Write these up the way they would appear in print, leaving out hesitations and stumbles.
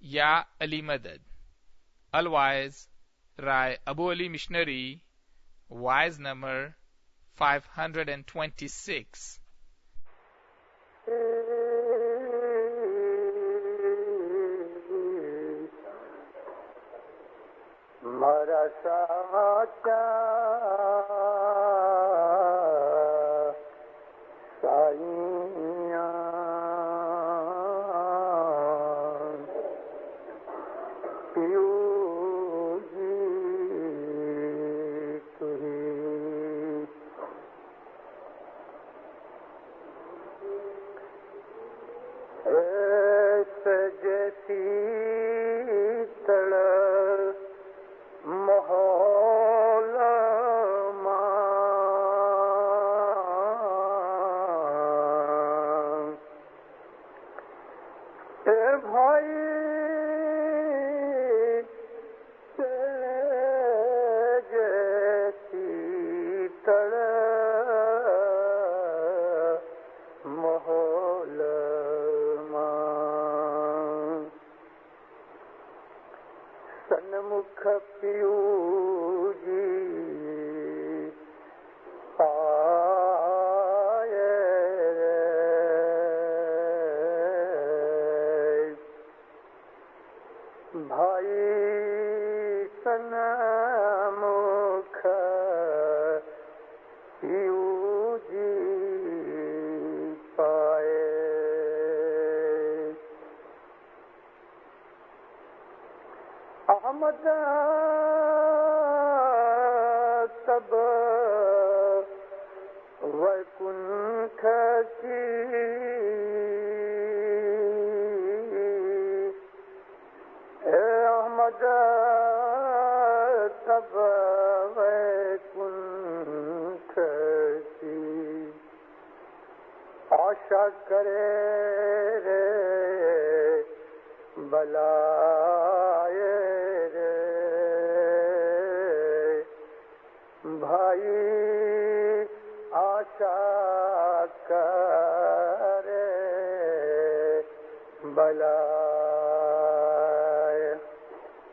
یا علی مدد. Otherwise, Rai Abu Ali Missionary, wise number 526. مارا ساچا سائیاں پیو جی تھی ایسے جیسی تڑ ماحول اے بھائی جیسی تڑ ماحول سنمکھ پیو جی پائے بھائی سنمکھ پیو جی پائے احمد تب ویکنٹھ کی اے احمد تب ویکنٹھ کی آشا کرے رے بلائے بھائی آشا کرے بلائے.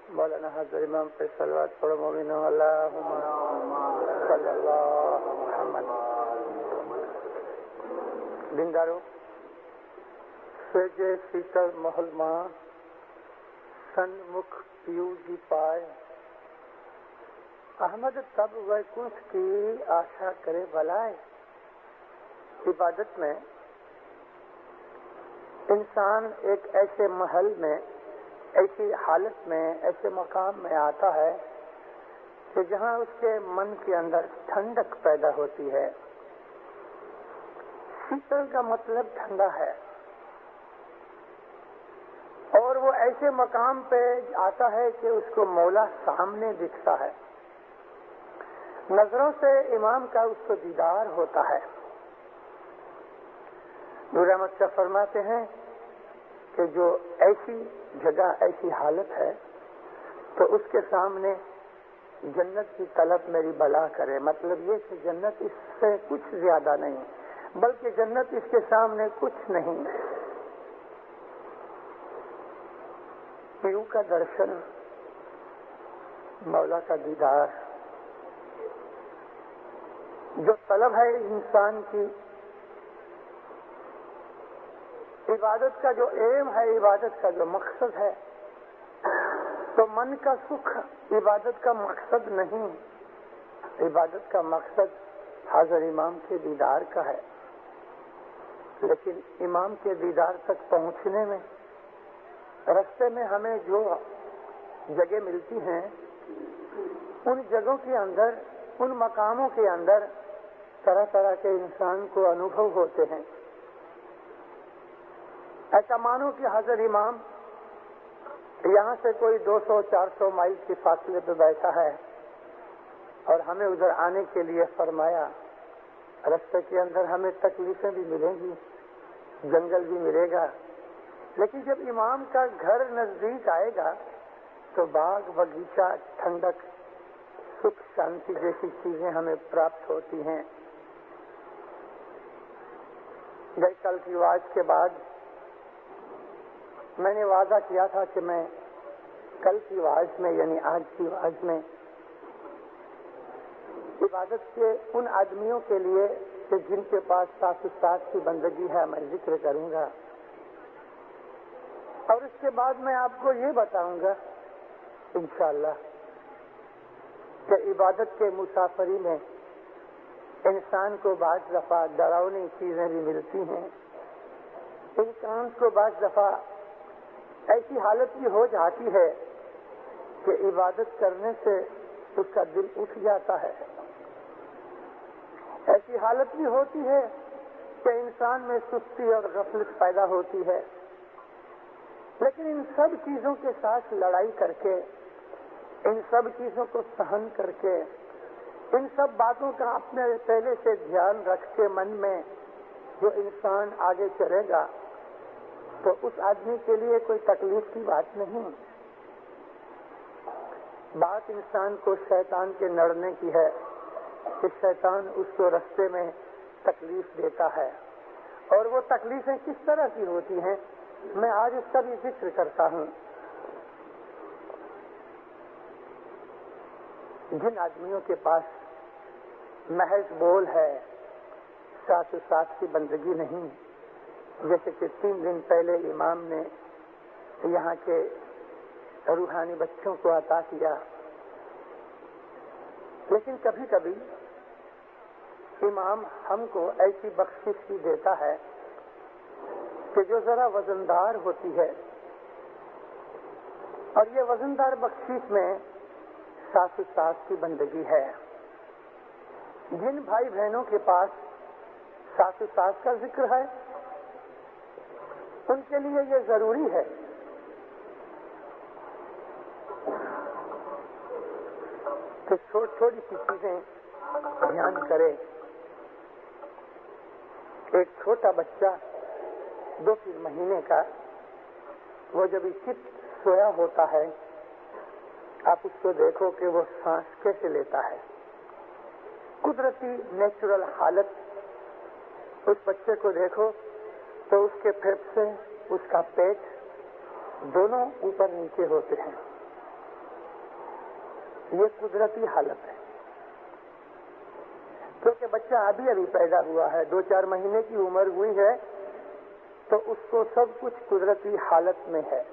مولانا حضرت امام پہ صلوات پڑھو مومنو اللہم صلی اللہ محمد. دیندارو سویجے سیتل محل ماں سنمکھ پیو جی پائے احمد تب ویکنٹھ کی آشا کرے بلائے. عبادت میں انسان ایک ایسے محل میں، ایسی حالت میں، ایسے مقام میں آتا ہے کہ جہاں اس کے من کے اندر ٹھنڈک پیدا ہوتی ہے. شیتل کا مطلب ٹھنڈا ہے، اور وہ ایسے مقام پہ آتا ہے کہ اس کو مولا سامنے دکھتا ہے. نظروں سے امام کا اس کو دیدار ہوتا ہے. نور احمد شاہ فرماتے ہیں کہ جو ایسی جگہ، ایسی حالت ہے تو اس کے سامنے جنت کی طلب میری بلا کرے. مطلب یہ کہ جنت اس سے کچھ زیادہ نہیں، بلکہ جنت اس کے سامنے کچھ نہیں. پیو کا درشن، مولا کا دیدار، جو طلب ہے انسان کی، عبادت کا جو ایم ہے، عبادت کا جو مقصد ہے، تو من کا سکھ عبادت کا مقصد نہیں. عبادت کا مقصد حاضر امام کے دیدار کا ہے. لیکن امام کے دیدار تک پہنچنے میں رستے میں ہمیں جو جگہ ملتی ہیں، ان جگہوں کے اندر، ان مقاموں کے اندر طرح طرح کے انسان کو انوبھو ہوتے ہیں. ایسا مانو کہ حضرت امام یہاں سے کوئی 200-400 مائل کے فاصلے پہ بیٹھا ہے اور ہمیں ادھر آنے کے لیے فرمایا. رستے کے اندر ہمیں تکلیفیں بھی ملیں گی، جنگل بھی ملے گا، لیکن جب امام کا گھر نزدیک آئے گا تو باغ، باغیچہ، ٹھنڈک، سکھ، شانتی جیسی چیزیں ہمیں پراپت ہوتی ہیں. گئی کل کی واز کے بعد میں نے وعدہ کیا تھا کہ میں کل کی واعظ میں یعنی آج کی واعظ میں عبادت کے ان آدمیوں کے لیے کہ جن کے پاس ساس ساتھ کی بندگی ہے میں ذکر کروں گا، اور اس کے بعد میں آپ کو یہ بتاؤں گا انشاءاللہ کہ عبادت کے مسافری میں انسان کو بعض دفعہ ڈراؤنی چیزیں بھی ملتی ہیں، انسان کو بعض دفعہ ایسی حالت بھی ہو جاتی ہے کہ عبادت کرنے سے اس کا دل اٹھ جاتا ہے، ایسی حالت بھی ہوتی ہے کہ انسان میں سستی اور غفلت پیدا ہوتی ہے، لیکن ان سب چیزوں کے ساتھ لڑائی کر کے، ان سب چیزوں کو سہن کر کے، ان سب باتوں کا اپنے پہلے سے دھیان رکھ کے من میں جو انسان آگے چلے گا تو اس آدمی کے لیے کوئی تکلیف کی بات نہیں۔ بات انسان کو شیطان کے لڑنے کی ہے کہ شیطان اس کو رستے میں تکلیف دیتا ہے، اور وہ تکلیفیں کس طرح کی ہوتی ہیں میں آج اس کا بھی ذکر کرتا ہوں۔ جن آدمیوں کے پاس محض بول ہے، ساتھ ساتھ کی بندگی نہیں، جیسے کہ 3 دن پہلے امام نے یہاں کے روحانی بچوں کو عطا کیا، لیکن کبھی کبھی امام ہم کو ایسی بخشش بھی دیتا ہے کہ جو ذرا وزندار ہوتی ہے، اور یہ وزندار بخشش میں ساس ساس کی بندگی ہے۔ جن بھائی بہنوں کے پاس ساس ساس کا ذکر ہے ان کے لیے یہ ضروری ہے کہ چھوٹی سی چیزیں دھیان کرے۔ ایک چھوٹا بچہ 2-3 مہینے کا وہ جب چت سویا ہوتا ہے، آپ اس کو دیکھو کہ وہ سانس کیسے لیتا ہے، قدرتی نیچرل حالت۔ اس بچے کو دیکھو تو اس کے پھیپھڑے، اس کا پیٹ دونوں اوپر نیچے ہوتے ہیں، یہ قدرتی حالت ہے، کیونکہ بچہ ابھی پیدا ہوا ہے، 2-4 مہینے کی عمر ہوئی ہے، تو اس کو سب کچھ قدرتی حالت میں ہے۔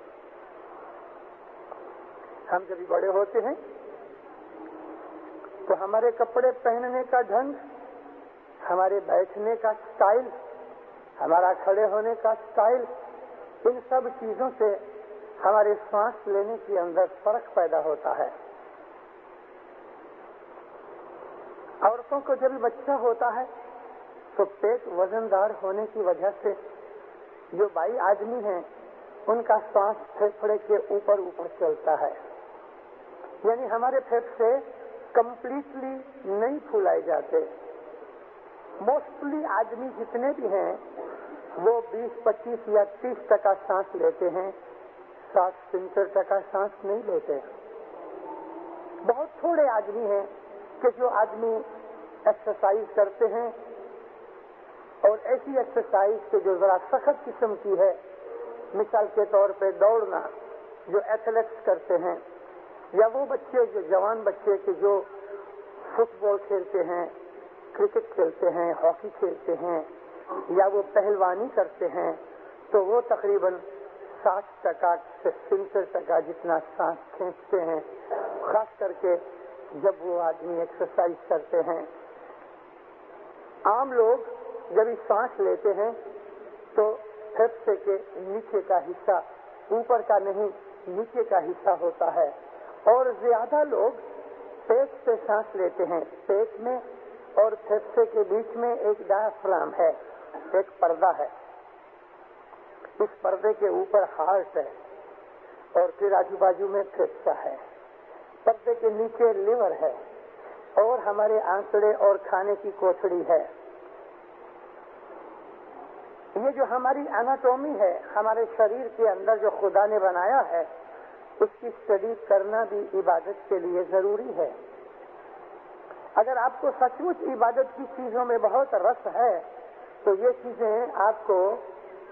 ہم جب بڑے ہوتے ہیں تو ہمارے کپڑے پہننے کا ڈھنگ، ہمارے بیٹھنے کا سٹائل، ہمارا کھڑے ہونے کا سٹائل، ان سب چیزوں سے ہمارے سانس لینے کے اندر فرق پیدا ہوتا ہے۔ عورتوں کو جب بچہ ہوتا ہے تو پیٹ وزندار ہونے کی وجہ سے جو بائی آدمی ہیں ان کا سانس پھیپھڑے کے اوپر چلتا ہے، یعنی ہمارے پھیپھڑے کمپلیٹلی نہیں پھولائے جاتے۔ موسٹلی آدمی جتنے بھی ہیں وہ 20-25 یا 30% سانس لیتے ہیں، 60-70% سانس نہیں لیتے۔ بہت تھوڑے آدمی ہیں کہ جو آدمی ایکسرسائز کرتے ہیں، اور ایسی ایکسرسائز کہ جو ذرا سخت قسم کی ہے، مثال کے طور پہ دوڑنا جو ایتھلیٹس کرتے ہیں، یا وہ بچے جو جوان بچے کہ جو فٹ بال کھیلتے ہیں، کرکٹ کھیلتے ہیں، ہاکی کھیلتے ہیں، یا وہ پہلوانی کرتے ہیں، تو وہ تقریباً 60% سے 70% جتنا سانس کھینچتے ہیں، خاص کر کے جب وہ آدمی ایکسرسائز کرتے ہیں۔ عام لوگ جب سانس لیتے ہیں تو پھیپھڑے کے نیچے کا حصہ، اوپر کا نہیں، نیچے کا حصہ ہوتا ہے، اور زیادہ لوگ پیٹ سے سانس لیتے ہیں۔ پیٹ میں اور پھیپھڑے کے بیچ میں ایک ڈایافرام ہے، ایک پردہ ہے، اس پردے کے اوپر ہارٹ ہے، اور پھر آجو بازو میں پھیپھڑا ہے، پردے کے نیچے لیور ہے، اور ہمارے آنتڑے اور کھانے کی کوٹھڑی ہے۔ یہ جو ہماری اناٹومی ہے، ہمارے شریر کے اندر جو خدا نے بنایا ہے، اس کی اسٹڈی کرنا بھی عبادت کے لیے ضروری ہے۔ اگر آپ کو سچ مچ عبادت کی چیزوں میں بہت رس ہے تو یہ چیزیں آپ کو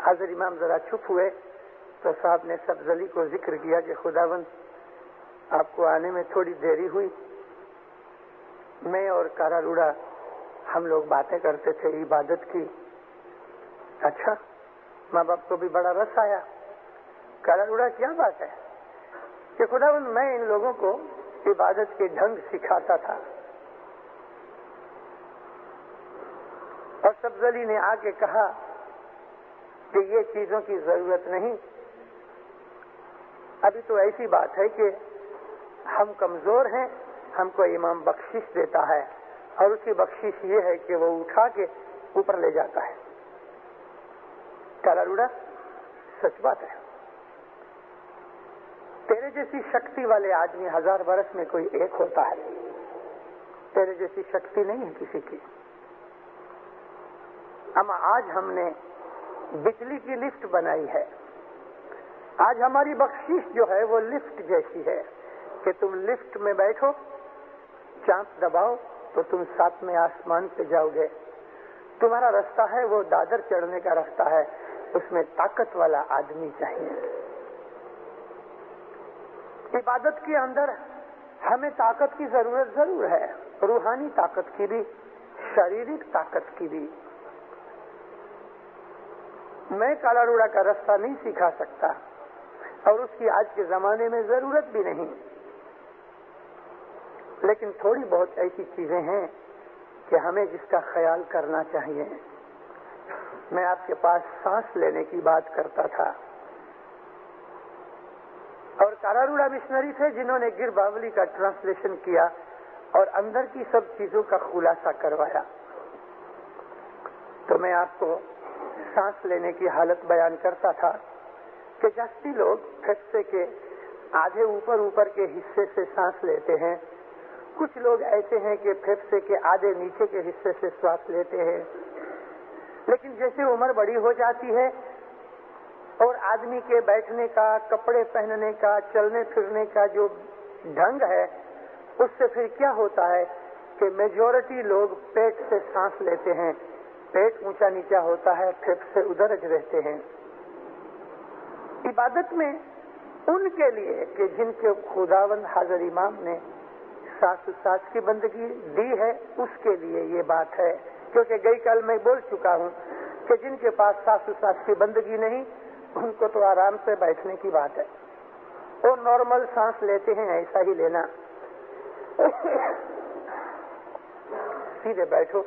حضرت امام ذرا چپ ہوئے تو صاحب نے سبزلی کو ذکر کیا کہ خداوند آپ کو آنے میں تھوڑی دیری ہوئی، میں اور کارا روڑا ہم لوگ باتیں کرتے تھے عبادت کی. اچھا، ماں باپ کو بھی بڑا رس آیا. کارا روڑا کیا بات ہے کہ خداوند میں ان لوگوں کو عبادت کے ڈھنگ سکھاتا تھا. اور سبزلی نے آ کے کہا کہ یہ چیزوں کی ضرورت نہیں، ابھی تو ایسی بات ہے کہ ہم کمزور ہیں، ہم کو امام بخشش دیتا ہے اور اس کی بخشش یہ ہے کہ وہ اٹھا کے اوپر لے جاتا ہے. کالا روڑا سچ بات ہے. تیرے جیسی شکتی والے آدمی 1000 برس میں کوئی ایک ہوتا ہے، تیرے جیسی شکتی نہیں ہے کسی کی. اما آج ہم نے بجلی کی لفٹ بنائی ہے. آج ہماری بخشش جو ہے وہ لفٹ جیسی ہے کہ تم لفٹ میں بیٹھو، چانپ دباؤ تو تم 7ویں آسمان پہ جاؤ گے. تمہارا رستہ ہے وہ دادر چڑھنے کا رستہ ہے، اس میں طاقت والا آدمی چاہیے. عبادت کے اندر ہمیں طاقت کی ضرورت ضرور ہے، روحانی طاقت کی بھی، شاریرک طاقت کی بھی. میں کالا روڑا کا رستہ نہیں سکھا سکتا اور اس کی آج کے زمانے میں ضرورت بھی نہیں، لیکن تھوڑی بہت ایسی چیزیں ہیں کہ ہمیں جس کا خیال کرنا چاہیے. میں آپ کے پاس سانس لینے کی بات کرتا تھا اور کالا روڑا مشنری تھے جنہوں نے گر باولی کا ٹرانسلیشن کیا اور اندر کی سب چیزوں کا خلاصہ کروایا. تو میں آپ کو سانس لینے کی حالت بیان کرتا تھا کہ جستی لوگ پھیپھڑے کے آدھے اوپر کے حصے سے سانس لیتے ہیں، کچھ لوگ ایسے ہیں کہ پھیپھڑے کے آدھے نیچے کے حصے سے سانس لیتے ہیں. لیکن جیسے عمر بڑی ہو جاتی ہے اور آدمی کے بیٹھنے کا، کپڑے پہننے کا، چلنے پھرنے کا جو ڈھنگ ہے، اس سے پھر کیا ہوتا ہے کہ میجورٹی لوگ پیٹ سے سانس لیتے ہیں. پیٹ اونچا نیچا ہوتا ہے، پھیپھڑے ادھرج رہتے ہیں. عبادت میں ان کے لیے کہ جن کے خداوند حضرت امام نے سانس کی بندگی دی ہے، اس کے لیے یہ بات ہے. کیونکہ گئی کل میں بول چکا ہوں کہ جن کے پاس سانس کی بندگی نہیں، ان کو تو آرام سے بیٹھنے کی بات ہے. وہ نارمل سانس لیتے ہیں، ایسا ہی لینا. سیدھے بیٹھو،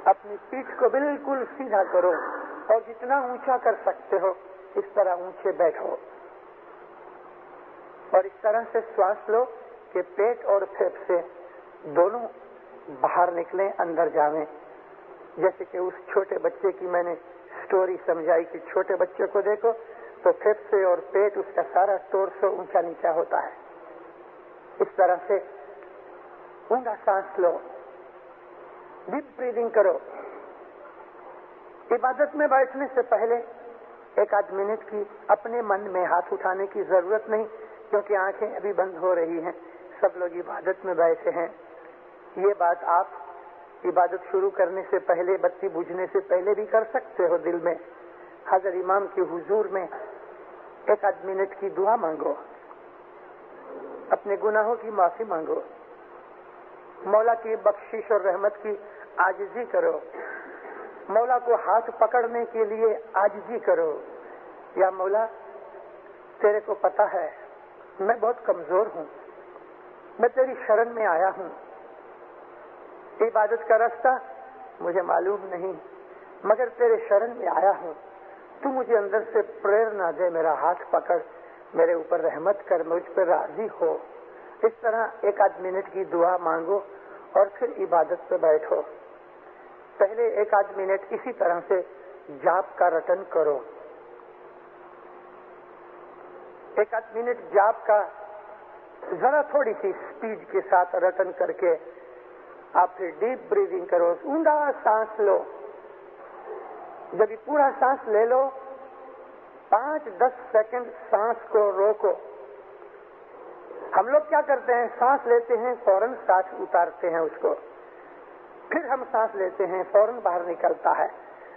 اپنی پیٹھ کو بالکل سیدھا کرو اور جتنا اونچا کر سکتے ہو اس طرح اونچے بیٹھو اور اس طرح سے سانس لو کہ پیٹ اور پھیپھڑے دونوں باہر نکلیں، اندر جاویں. جیسے کہ اس چھوٹے بچے کی میں نے سٹوری سمجھائی کہ چھوٹے بچے کو دیکھو تو پھیپھڑے اور پیٹ، اس کا سارا ٹورسو اونچا نیچا ہوتا ہے. اس طرح سے اونچا سانس لو، ڈیپ بریدنگ کرو. عبادت میں بیٹھنے سے پہلے 1 منٹ کی اپنے من میں ہاتھ اٹھانے کی ضرورت نہیں، کیونکہ آنکھیں ابھی بند ہو رہی ہیں، سب لوگ عبادت میں بیٹھے ہیں. یہ بات آپ عبادت شروع کرنے سے پہلے، بتی بجھنے سے پہلے بھی کر سکتے ہو. دل میں حضرت امام کے حضور میں 1 منٹ کی دعا مانگو، اپنے گناہوں کی معافی مانگو، مولا کی بخشش اور رحمت کی عاجزی کرو، مولا کو ہاتھ پکڑنے کے لیے عاجزی کرو. یا مولا، تیرے کو پتا ہے میں بہت کمزور ہوں، میں تیری شرن میں آیا ہوں. عبادت کا راستہ مجھے معلوم نہیں، مگر تیرے شرن میں آیا ہوں. تو مجھے اندر سے پریرنا دے، میرا ہاتھ پکڑ، میرے اوپر رحمت کر، مجھ پر راضی ہو. اس طرح 1 منٹ کی دعا مانگو اور پھر عبادت پہ بیٹھو. پہلے 1 منٹ اسی طرح سے جاپ کا رٹن کرو. 1 منٹ جاپ کا ذرا تھوڑی سی سپیڈ کے ساتھ رٹن کر کے آپ پھر ڈیپ بریدنگ کرو، اونڈا سانس لو. جب یہ پورا سانس لے لو 5-10 سیکنڈ سانس کو روکو. ہم لوگ کیا کرتے ہیں، سانس لیتے ہیں فوراً سانس اتارتے ہیں اس کو، پھر ہم سانس لیتے ہیں فوراً باہر نکلتا ہے.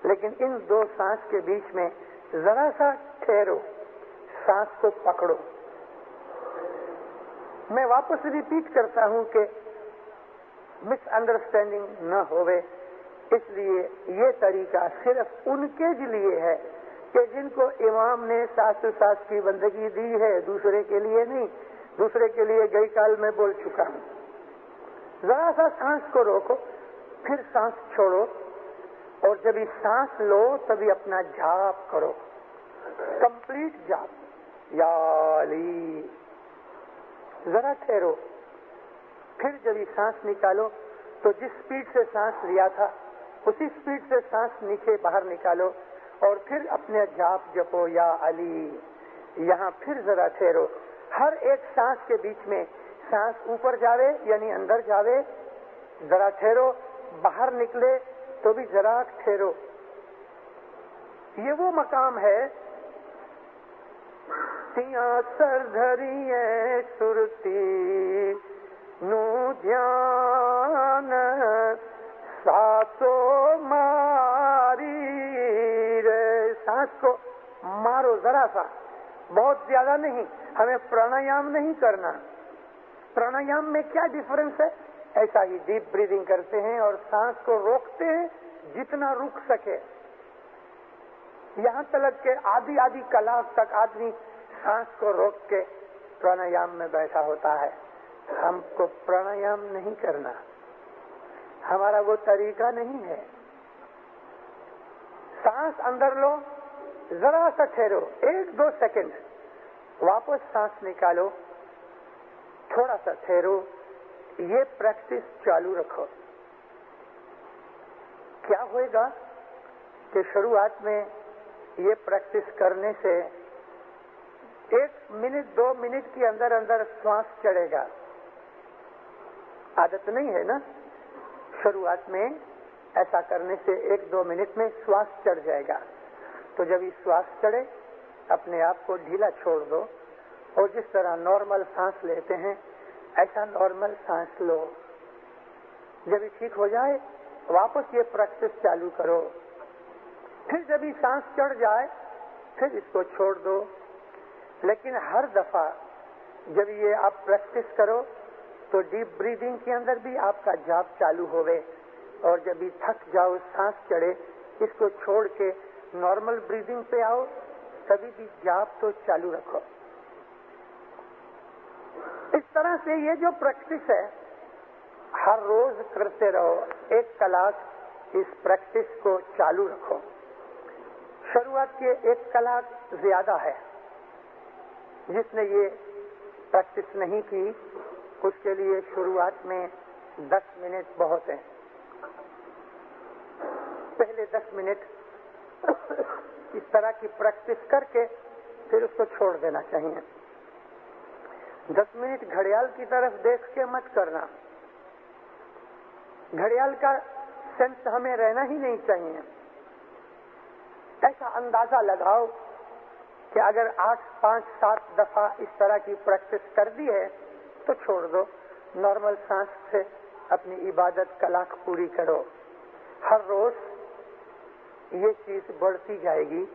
لیکن ان دو سانس کے بیچ میں ذرا سا ٹھہرو، سانس کو پکڑو. میں واپس ریپیٹ کرتا ہوں کہ مس انڈرسٹینڈنگ نہ ہوئے، اس لیے یہ طریقہ صرف ان کے لیے ہے کہ جن کو امام نے ساتھ ساتھ کی بندگی دی ہے، دوسرے کے لیے نہیں. دوسرے کے لیے گئی کال میں بول چکا ہوں. ذرا سا سانس کو روکو، پھر سانس چھوڑو، اور جب یہ سانس لو تبھی اپنا جاپ کرو، کمپلیٹ جاپ. یا علی، ذرا ٹھہرو، پھر جب یہ سانس نکالو تو جس سپیڈ سے سانس لیا تھا اسی سپیڈ سے سانس نیچے باہر نکالو، اور پھر اپنے جاپ جپو یا علی. یہاں پھر ذرا ٹھہرو. ہر ایک سانس کے بیچ میں سانس اوپر جاوے یعنی اندر جاوے، ذرا ٹھہرو، باہر نکلے تو بھی ذرا ٹھہرو. یہ وہ مقام ہے تیاں سر دھری سرتی نو دھیان ساسو ماری رے. سانس کو مارو ذرا سا، بہت زیادہ نہیں. ہمیں پرانایام نہیں کرنا. پرانایام میں کیا ڈفرنس ہے؟ ایسا ہی ڈیپ بریدنگ کرتے ہیں اور سانس کو روکتے ہیں جتنا رک سکے. یہاں تک کہ آدھی کلاک تک آدمی سانس کو روک کے پرانایام میں بیٹھا ہوتا ہے. ہم کو پرانایام نہیں کرنا، ہمارا وہ طریقہ نہیں ہے. سانس اندر لو، ذرا سا ٹھہرو، 1-2 سیکنڈ، واپس سانس نکالو، تھوڑا سا ٹھہرو. یہ پریکٹس چالو رکھو. کیا ہوئے گا کہ شروعات میں یہ پریکٹس کرنے سے 1 منٹ 2 منٹ کے اندر سانس چڑھے گا. عادت نہیں ہے نا. شروعات میں ایسا کرنے سے 1-2 منٹ میں سانس چڑھ جائے گا. تو جب یہ سانس چڑھے اپنے آپ کو ڈھیلا چھوڑ دو، اور جس طرح نارمل سانس لیتے ہیں ایسا نارمل سانس لو. جب یہ ٹھیک ہو جائے واپس یہ پریکٹس چالو کرو. پھر جب یہ سانس چڑھ جائے پھر اس کو چھوڑ دو. لیکن ہر دفعہ جب یہ آپ پریکٹس کرو تو ڈیپ بریدنگ کے اندر بھی آپ کا جاپ چالو ہوئے، اور جب یہ تھک جاؤ، سانس چڑھے، اس کو چھوڑ کے نارمل بریدنگ پہ آؤ، کبھی بھی جاپ تو چالو رکھو. اس طرح سے یہ جو پریکٹس ہے ہر روز کرتے رہو. 1 کلاک اس پریکٹس کو چالو رکھو. شروعات کے 1 کلاک زیادہ ہے. جس نے یہ پریکٹس نہیں کی اس کے لیے شروعات میں 10 منٹ بہت ہیں. پہلے 10 منٹ اس طرح کی پریکٹس کر کے پھر اس کو چھوڑ دینا چاہیے. 10 منٹ گھڑیال کی طرف دیکھ کے مت کرنا. گھڑیال کا سینس ہمیں رہنا ہی نہیں چاہیے. ایسا اندازہ لگاؤ کہ اگر 8 5 7 دفعہ اس طرح کی پریکٹس کر دی ہے تو چھوڑ دو. نارمل سانس سے اپنی عبادت کلاک پوری کرو. ہر روز یہ چیز بڑھتی جائے گی.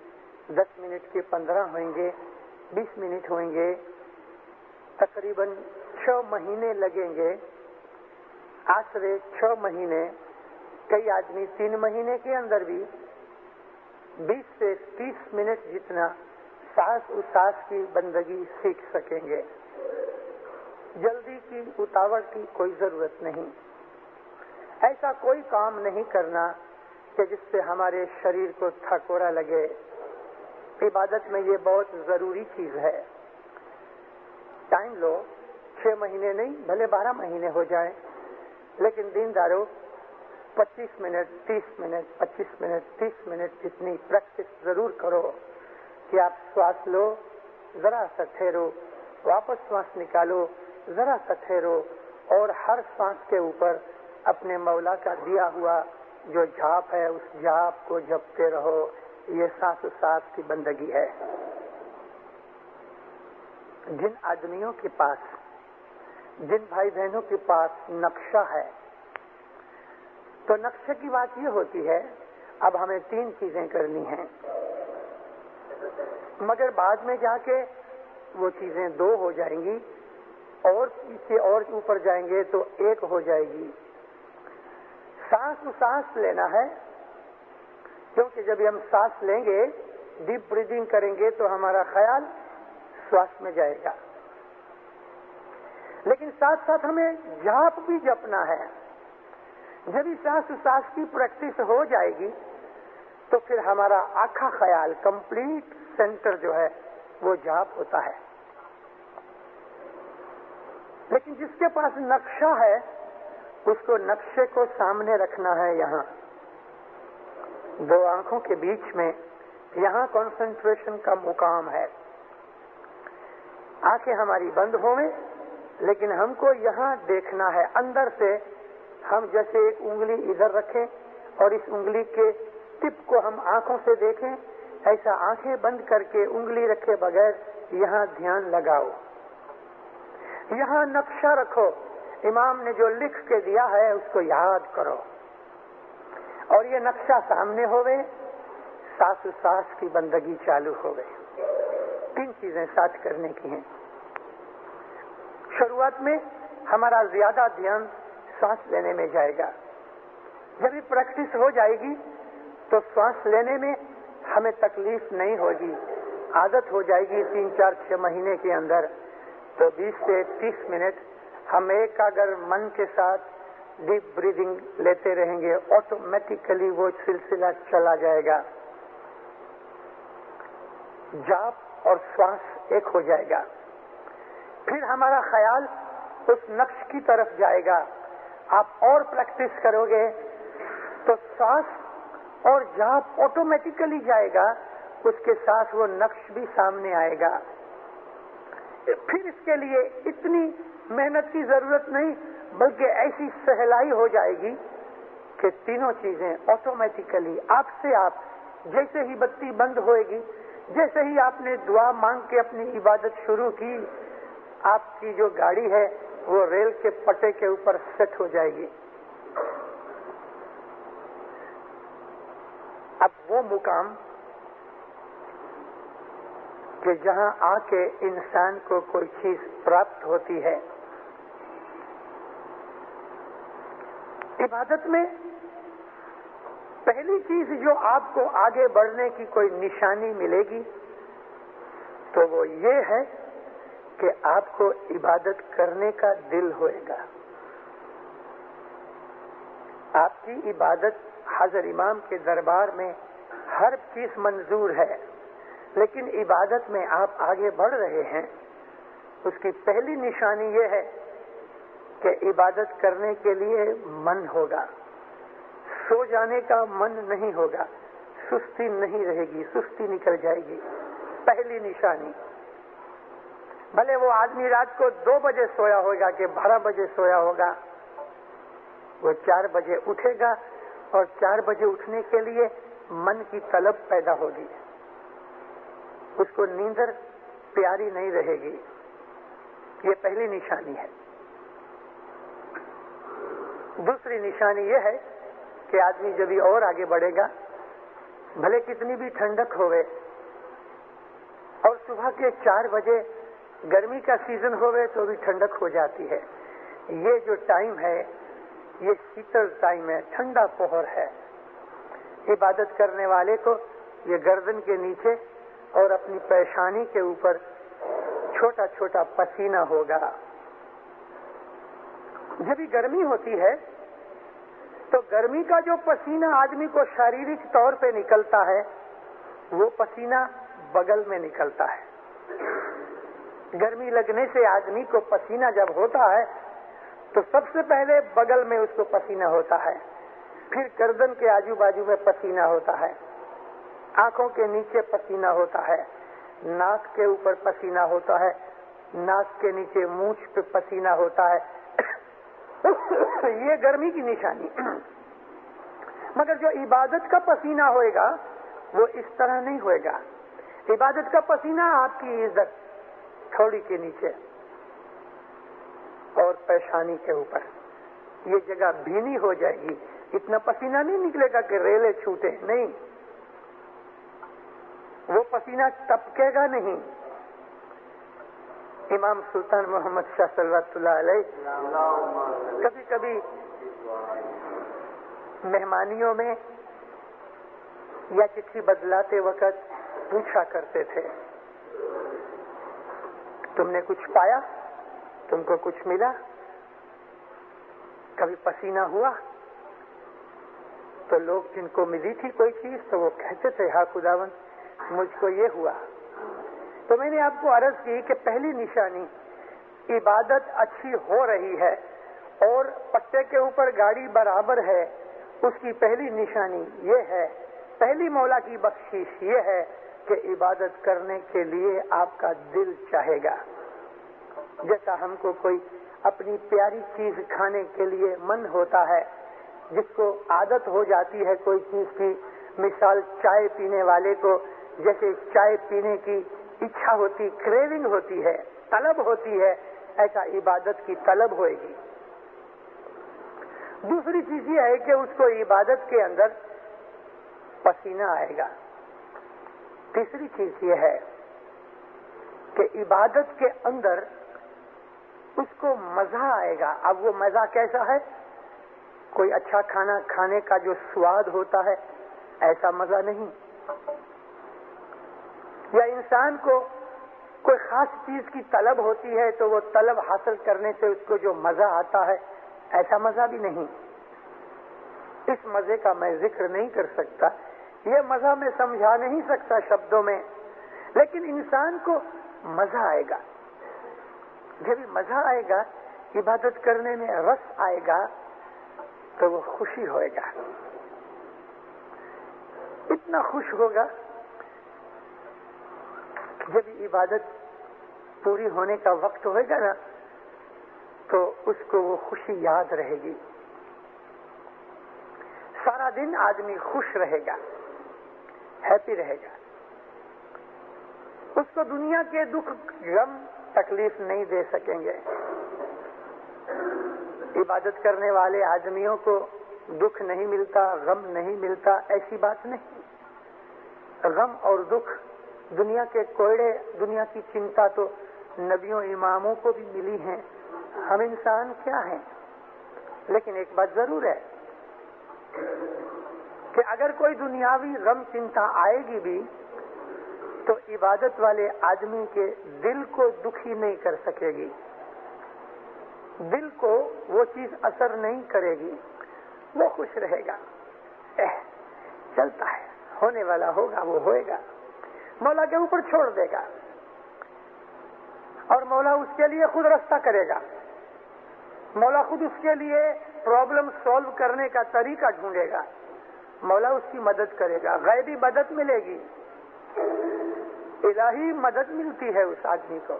10 منٹ کے 15 ہوئیں گے، 20 منٹ ہوئیں گے، تقریباً 6 مہینے لگیں گے. آسرے 6 مہینے، کئی آدمی 3 مہینے کے اندر بھی 20 سے 30 منٹ جتنا سانس کی بندگی سیکھ سکیں گے. جلدی کی اتاوڑ کی کوئی ضرورت نہیں. ایسا کوئی کام نہیں کرنا کہ جس سے ہمارے شریر کو تھکورا لگے. عبادت میں یہ بہت ضروری چیز ہے. ٹائم لو، 6 مہینے نہیں، بھلے 12 مہینے ہو جائیں، لیکن دیندارو 25 منٹ 30 منٹ 25 منٹ 30 منٹ اتنی پریکٹس ضرور کرو کہ آپ سانس لو، ذرا سا ٹھہرو، واپس سانس نکالو، ذرا سا ٹھہرو، اور ہر سانس کے اوپر اپنے مولا کا دیا ہوا جو جھاپ ہے اس جھاپ کو جپتے رہو. یہ سانس کی بندگی ہے. جن آدمیوں کے پاس، جن بھائی بہنوں کے پاس نقشہ ہے تو نقشے کی بات یہ ہوتی ہے اب ہمیں 3 چیزیں کرنی ہیں، مگر بعد میں جا کے وہ چیزیں 2 ہو جائیں گی، اور پیچھے اور اوپر جائیں گے تو 1 ہو جائے گی۔ سانس لینا ہے، کیونکہ جب ہم سانس لیں گے، ڈیپ بریدنگ کریں گے تو ہمارا خیال سواس میں جائے گا، لیکن ساتھ ساتھ ہمیں جاپ بھی جپنا ہے۔ جب اس سانس کی پریکٹس ہو جائے گی تو پھر ہمارا آکھا خیال کمپلیٹ سینٹر جو ہے وہ جاپ ہوتا ہے۔ لیکن جس کے پاس نقشہ ہے اس کو نقشے کو سامنے رکھنا ہے، یہاں 2 آنکھوں کے بیچ میں، یہاں کنسنٹریشن کا مقام ہے۔ آنکھیں ہماری بند ہوئیں، لیکن ہم کو یہاں دیکھنا ہے اندر سے۔ ہم جیسے ایک انگلی ادھر رکھیں اور اس انگلی کے ٹپ کو ہم آنکھوں سے دیکھیں، ایسا آنکھیں بند کر کے انگلی رکھے بغیر یہاں دھیان لگاؤ، یہاں نقشہ رکھو۔ امام نے جو لکھ کے دیا ہے اس کو یاد کرو، اور یہ نقشہ سامنے ہوئے، سانس کی بندگی چالو ہو گئی۔ 3 چیزیں ساتھ کرنے کی ہیں۔ شروعات میں ہمارا زیادہ دھیان سانس لینے میں جائے گا۔ جب یہ پریکٹس ہو جائے گی تو سانس لینے میں ہمیں تکلیف نہیں ہوگی، عادت ہو جائے گی 3, 4, 6 مہینے کے اندر۔ تو 20 سے 30 منٹ ہم ایک اگر من کے ساتھ ڈیپ بریدنگ لیتے رہیں گے، آٹومیٹیکلی وہ سلسلہ چلا جائے گا، جاپ اور سانس ایک ہو جائے گا۔ پھر ہمارا خیال اس نقش کی طرف جائے گا۔ آپ اور پریکٹس کرو گے تو سانس اور جاپ آٹومیٹیکلی جائے گا، اس کے ساتھ وہ نقش بھی سامنے آئے گا۔ پھر اس کے لیے اتنی محنت کی ضرورت نہیں، بلکہ ایسی سہلائی ہو جائے گی کہ تینوں چیزیں آٹومیٹیکلی آپ سے آپ، جیسے ہی بتی بند ہوئے گی، جیسے ہی آپ نے دعا مانگ کے اپنی عبادت شروع کی، آپ کی جو گاڑی ہے وہ ریل کے پٹے کے اوپر سیٹ ہو جائے گی۔ اب وہ مقام کہ جہاں آ کے انسان کو کوئی چیز پراپت ہوتی ہے، عبادت میں پہلی چیز جو آپ کو آگے بڑھنے کی کوئی نشانی ملے گی تو وہ یہ ہے کہ آپ کو عبادت کرنے کا دل ہوئے گا۔ آپ کی عبادت حضرت امام کے دربار میں ہر چیز منظور ہے، لیکن عبادت میں آپ آگے بڑھ رہے ہیں، اس کی پہلی نشانی یہ ہے کہ عبادت کرنے کے لیے من ہوگا، سو جانے کا من نہیں ہوگا، سستی نہیں رہے گی، سستی نکل جائے گی۔ پہلی نشانی، بھلے وہ آدمی رات کو 2 بجے سویا ہوگا کہ 12 بجے سویا ہوگا، وہ 4 بجے اٹھے گا، اور 4 بجے اٹھنے کے لیے من کی طلب پیدا ہوگی، اس کو نیندر پیاری نہیں رہے گی۔ یہ پہلی نشانی ہے۔ دوسری نشانی یہ ہے کہ آدمی جب بھی اور آگے بڑھے گا، بھلے کتنی بھی ٹھنڈک ہوئے، اور صبح کے 4 بجے گرمی کا سیزن ہوئے تو بھی ٹھنڈک ہو جاتی ہے۔ یہ جو ٹائم ہے یہ شیتل ٹائم ہے، ٹھنڈا پہر ہے۔ عبادت کرنے والے کو یہ گردن کے نیچے اور اپنی پیشانی کے اوپر چھوٹا چھوٹا پسینہ ہوگا۔ جب بھی گرمی ہوتی ہے تو گرمی کا جو پسینہ آدمی کو شاریرک طور پہ نکلتا ہے وہ پسینہ بغل میں نکلتا ہے۔ گرمی لگنے سے آدمی کو پسینہ جب ہوتا ہے تو سب سے پہلے بغل میں اس کو پسینہ ہوتا ہے، پھر گردن کے آجو باجو میں پسینہ ہوتا ہے، آنکھوں کے نیچے پسینہ ہوتا ہے، ناک کے اوپر پسینہ ہوتا ہے، ناک کے نیچے مونچھ پہ پسینہ ہوتا ہے۔ یہ گرمی کی نشانی۔ مگر جو عبادت کا پسینہ ہوئے گا وہ اس طرح نہیں ہوئے گا۔ عبادت کا پسینہ آپ کی عزت تھوڑی کے نیچے اور پیشانی کے اوپر، یہ جگہ بھینی ہو جائے گی، اتنا پسینہ نہیں نکلے گا کہ ریلیں چھوٹے، نہیں، وہ پسینہ ٹپکے گا نہیں. امام سلطان محمد شاہ صلی اللہ علیہ کبھی کبھی مہمانیوں میں یا چٹھی بدلاتے وقت پوچھا کرتے تھے، تم نے کچھ پایا؟ تم کو کچھ ملا؟ کبھی پسینہ ہوا؟ تو لوگ جن کو ملی تھی کوئی چیز تو وہ کہتے تھے ہاں خداوند مجھ کو یہ ہوا. تو میں نے آپ کو عرض کی کہ پہلی نشانی عبادت اچھی ہو رہی ہے اور پٹے کے اوپر گاڑی برابر ہے، اس کی پہلی نشانی یہ ہے، پہلی مولا کی بخشش یہ ہے کہ عبادت کرنے کے لیے آپ کا دل چاہے گا. جیسا ہم کو کوئی اپنی پیاری چیز کھانے کے لیے من ہوتا ہے، جس کو عادت ہو جاتی ہے کوئی چیز کی، مثال چائے پینے والے کو جیسے چائے پینے کی اچھا ہوتی، کریونگ ہوتی ہے، طلب ہوتی ہے، ایسا عبادت کی طلب ہوئے گی. دوسری چیز یہ ہے کہ اس کو عبادت کے اندر پسینہ آئے گا. تیسری چیز یہ ہے کہ عبادت کے اندر اس کو مزہ آئے گا. اب وہ مزہ کیسا ہے؟ کوئی اچھا کھانا کھانے کا جو سواد ہوتا ہے ایسا مزہ نہیں، یا انسان کو کوئی خاص چیز کی طلب ہوتی ہے تو وہ طلب حاصل کرنے سے اس کو جو مزہ آتا ہے ایسا مزہ بھی نہیں. اس مزے کا میں ذکر نہیں کر سکتا، یہ مزہ میں سمجھا نہیں سکتا شبدوں میں، لیکن انسان کو مزہ آئے گا. جب مزہ آئے گا، عبادت کرنے میں رس آئے گا تو وہ خوشی ہوئے گا. اتنا خوش ہوگا کہ جب عبادت پوری ہونے کا وقت ہوئے گا نا تو اس کو وہ خوشی یاد رہے گی. سارا دن آدمی خوش رہے گا، ہیپی رہے گا. اس کو دنیا کے دکھ غم تکلیف نہیں دے سکیں گے. عبادت کرنے والے آدمیوں کو دکھ نہیں ملتا، غم نہیں ملتا، ایسی بات نہیں. غم اور دکھ دنیا کے کوڑے، دنیا کی چنتا تو نبیوں اماموں کو بھی ملی ہیں. ہم انسان کیا ہیں؟ لیکن ایک بات ضرور ہے کہ اگر کوئی دنیاوی غم چنتا آئے گی بھی تو عبادت والے آدمی کے دل کو دکھی نہیں کر سکے گی، دل کو وہ چیز اثر نہیں کرے گی، وہ خوش رہے گا. چلتا ہے، ہونے والا ہوگا وہ ہوئے گا، مولا کے اوپر چھوڑ دے گا اور مولا اس کے لیے خود راستہ کرے گا. مولا خود اس کے لیے پرابلم سالو کرنے کا طریقہ ڈھونڈے گا. مولا اس کی مدد کرے گا، غیبی مدد ملے گی، الہی مدد ملتی ہے اس آدمی کو.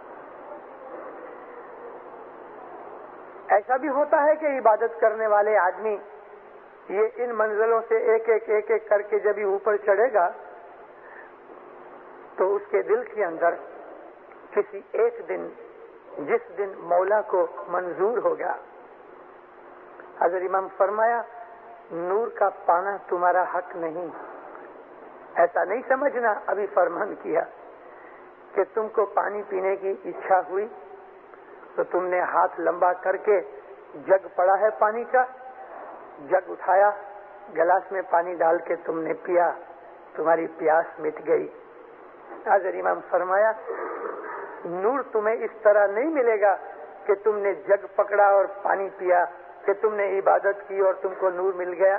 ایسا بھی ہوتا ہے کہ عبادت کرنے والے آدمی یہ ان منزلوں سے ایک ایک کر کے جب ہی اوپر چڑھے گا تو اس کے دل کے اندر کسی ایک دن، جس دن مولا کو منظور ہوگا، حضرت امام فرمایا نور کا پانا تمہارا حق نہیں. ایسا نہیں سمجھنا، ابھی فرمان کیا کہ تم کو پانی پینے کی اچھا ہوئی تو تم نے ہاتھ لمبا کر کے جگ پڑا ہے پانی کا، جگ اٹھایا، گلاس میں پانی ڈال کے تم نے پیا، تمہاری پیاس مٹ گئی. حضرت امام فرمایا نور تمہیں اس طرح نہیں ملے گا کہ تم نے جگ پکڑا اور پانی پیا، کہ تم نے عبادت کی اور تم کو نور مل گیا.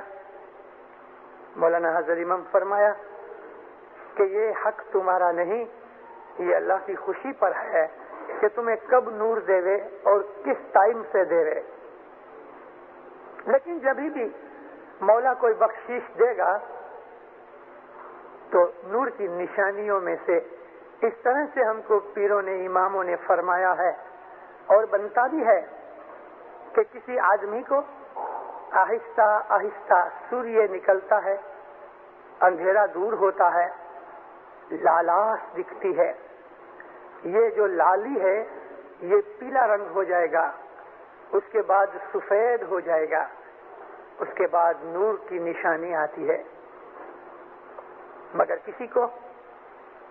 مولانا حضرت امام فرمایا کہ یہ حق تمہارا نہیں، یہ اللہ کی خوشی پر ہے کہ تمہیں کب نور دے وے اور کس ٹائم سے دے وے. لیکن جب بھی مولا کوئی بخشش دے گا تو نور کی نشانیوں میں سے اس طرح سے ہم کو پیروں نے، اماموں نے فرمایا ہے اور بنتا بھی ہے کہ کسی آدمی کو آہستہ آہستہ سوریہ نکلتا ہے، اندھیرا دور ہوتا ہے، لالاش دکھتی ہے. یہ جو لالی ہے یہ پیلا رنگ ہو جائے گا، اس کے بعد سفید ہو جائے گا، اس کے بعد نور کی نشانی آتی ہے. مگر کسی کو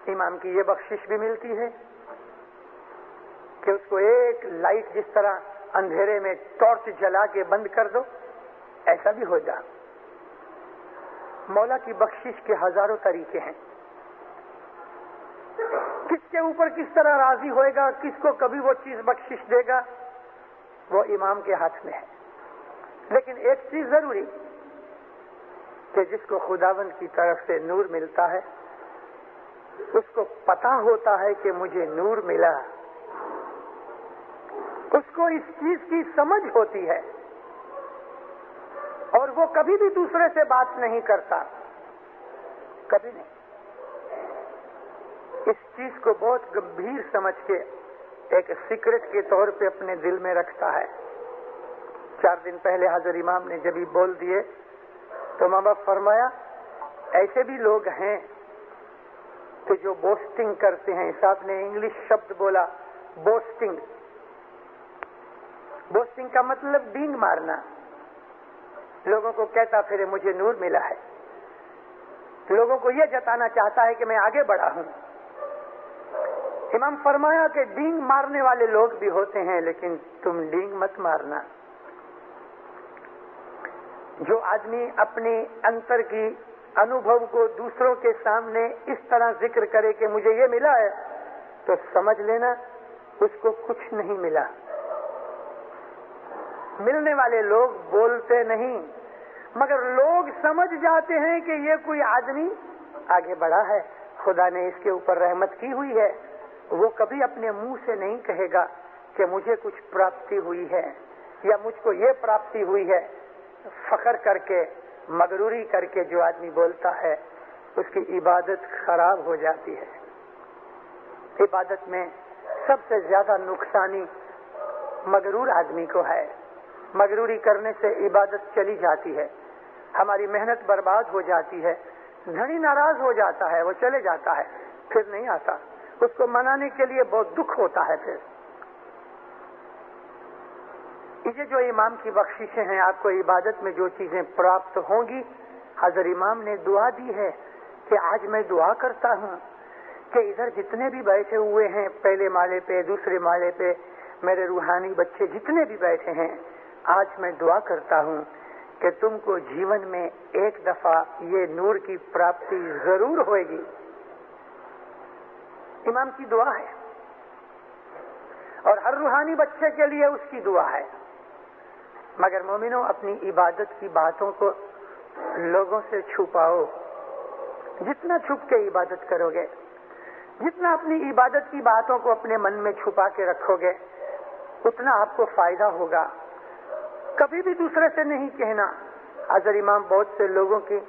امام کی یہ بخشش بھی ملتی ہے کہ اس کو ایک لائٹ جس طرح اندھیرے میں ٹارچ جلا کے بند کر دو، ایسا بھی ہو جا. مولا کی بخشش کے ہزاروں طریقے ہیں. کس کے اوپر کس طرح راضی ہوئے گا، کس کو کبھی وہ چیز بخشش دے گا، وہ امام کے ہاتھ میں ہے. لیکن ایک چیز ضروری کہ جس کو خداوند کی طرف سے نور ملتا ہے اس کو پتا ہوتا ہے کہ مجھے نور ملا، اس کو اس چیز کی سمجھ ہوتی ہے اور وہ کبھی بھی دوسرے سے بات نہیں کرتا، کبھی نہیں. اس چیز کو بہت گمبھیر سمجھ کے ایک سیکرٹ کے طور پہ اپنے دل میں رکھتا ہے. 4 دن پہلے حضرت امام نے جب ہی بول دیے تو ماں باپ فرمایا ایسے بھی لوگ ہیں کہ جو بوسٹنگ کرتے ہیں. صاحب نے انگلش شبد بولا بوسٹنگ. بوسٹنگ کا مطلب ڈینگ مارنا. لوگوں کو کہتا پھر مجھے نور ملا ہے، لوگوں کو یہ جتانا چاہتا ہے کہ میں آگے بڑھا ہوں. امام فرمایا کہ ڈینگ مارنے والے لوگ بھی ہوتے ہیں لیکن تم ڈینگ مت مارنا. جو آدمی اپنی انتر کی انوبھو کو دوسروں کے سامنے اس طرح ذکر کرے کہ مجھے یہ ملا ہے تو سمجھ لینا اس کو کچھ نہیں ملا. ملنے والے لوگ بولتے نہیں مگر لوگ سمجھ جاتے ہیں کہ یہ کوئی آدمی آگے بڑھا ہے، خدا نے اس کے اوپر رحمت کی ہوئی ہے. وہ کبھی اپنے منہ سے نہیں کہے گا کہ مجھے کچھ پراپتی ہوئی ہے یا مجھ کو یہ پراپتی ہوئی ہے. فخر کر کے مغروری کر کے جو آدمی بولتا ہے اس کی عبادت خراب ہو جاتی ہے. عبادت میں سب سے زیادہ نقصانی مغرور آدمی کو ہے. مغروری کرنے سے عبادت چلی جاتی ہے، ہماری محنت برباد ہو جاتی ہے. دھنی ناراض ہو جاتا ہے، وہ چلے جاتا ہے، پھر نہیں آتا. اس کو منانے کے لیے بہت دکھ ہوتا ہے. پھر یہ جو امام کی بخششیں ہیں، آپ کو عبادت میں جو چیزیں پراپت ہوں گی، حضرت امام نے دعا دی ہے کہ آج میں دعا کرتا ہوں کہ ادھر جتنے بھی بیٹھے ہوئے ہیں، پہلے مالے پہ دوسرے مالے پہ میرے روحانی بچے جتنے بھی بیٹھے ہیں، آج میں دعا کرتا ہوں کہ تم کو جیون میں ایک دفعہ یہ نور کی پراپتی ضرور ہوئے گی. امام کی دعا ہے اور ہر روحانی بچے کے لیے اس کی دعا ہے. مگر مومنوں، اپنی عبادت کی باتوں کو لوگوں سے چھپاؤ. جتنا چھپ کے عبادت کرو گے، جتنا اپنی عبادت کی باتوں کو اپنے من میں چھپا کے رکھو گے، اتنا آپ کو فائدہ ہوگا. کبھی بھی دوسرے سے نہیں کہنا. حضرت امام بہت سے لوگوں کی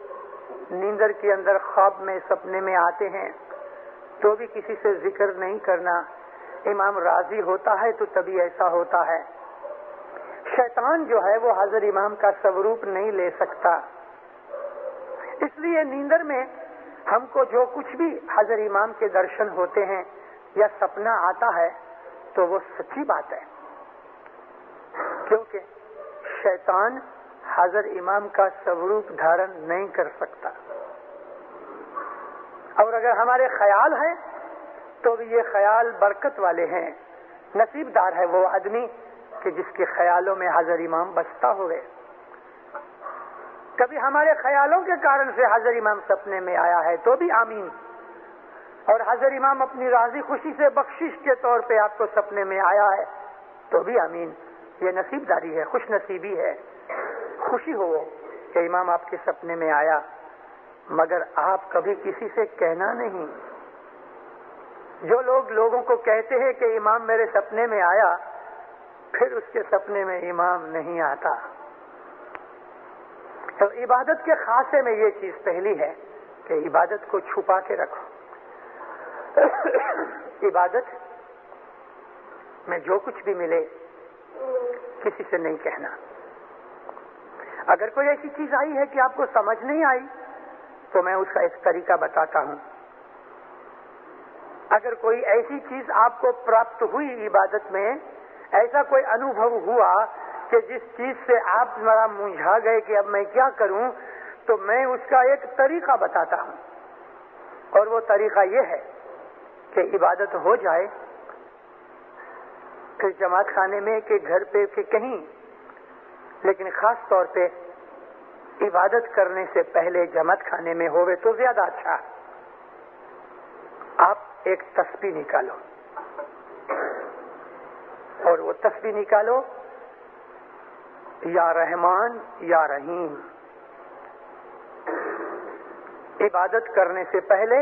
نیندر کے اندر خواب میں سپنے میں آتے ہیں تو بھی کسی سے ذکر نہیں کرنا. امام راضی ہوتا ہے تو تبھی ایسا ہوتا ہے. شیطان جو ہے وہ حضرت امام کا سوروپ نہیں لے سکتا. اس لیے نیندر میں ہم کو جو کچھ بھی حضرت امام کے درشن ہوتے ہیں یا سپنا آتا ہے تو وہ سچی بات ہے، کیونکہ شیطان حضرت امام کا سوروپ دھارن نہیں کر سکتا. اور اگر ہمارے خیال ہیں تو بھی یہ خیال برکت والے ہیں. نصیب دار ہے وہ آدمی کہ جس کے خیالوں میں حضرت امام بستا ہوئے. کبھی ہمارے خیالوں کے کارن سے حضرت امام سپنے میں آیا ہے تو بھی آمین. اور حضرت امام اپنی راضی خوشی سے بخشش کے طور پہ آپ کو سپنے میں آیا ہے تو بھی آمین. یہ نصیب داری ہے، خوش نصیبی ہے. خوشی ہو کہ امام آپ کے سپنے میں آیا، مگر آپ کبھی کسی سے کہنا نہیں. جو لوگ لوگوں کو کہتے ہیں کہ امام میرے سپنے میں آیا، پھر اس کے سپنے میں امام نہیں آتا. تو عبادت کے خاصے میں یہ چیز پہلی ہے کہ عبادت کو چھپا کے رکھو. عبادت میں جو کچھ بھی ملے کسی سے نہیں کہنا. اگر کوئی ایسی چیز آئی ہے کہ آپ کو سمجھ نہیں آئی تو میں اس کا ایک طریقہ بتاتا ہوں. اگر کوئی ایسی چیز آپ کو پراپت ہوئی عبادت میں، ایسا کوئی انوبھو ہوا کہ جس چیز سے آپ ذرا منجھا گئے کہ اب میں کیا کروں، تو میں اس کا ایک طریقہ بتاتا ہوں، اور وہ طریقہ یہ ہے کہ عبادت ہو جائے، پھر جماعت خانے میں کہ گھر پہ کہ کہیں، لیکن خاص طور پہ عبادت کرنے سے پہلے جماعت خانے میں ہوئے تو زیادہ اچھا۔ آپ ایک تسبیح نکالو، اور وہ تسبیح نکالو یا رحمان یا رحیم۔ عبادت کرنے سے پہلے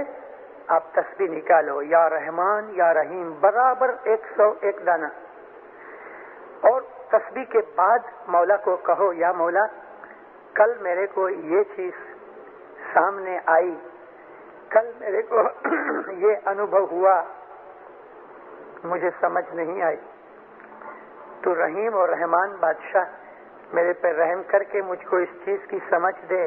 آپ تسبیح نکالو یا رحمان یا رحیم، برابر 101 دانہ، اور تسبیح کے بعد مولا کو کہو یا مولا کل میرے کو یہ چیز سامنے آئی، کل میرے کو یہ انوبھو ہوا، مجھے سمجھ نہیں آئی، تو رحیم اور رحمان بادشاہ میرے پہ رحم کر کے مجھ کو اس چیز کی سمجھ دے۔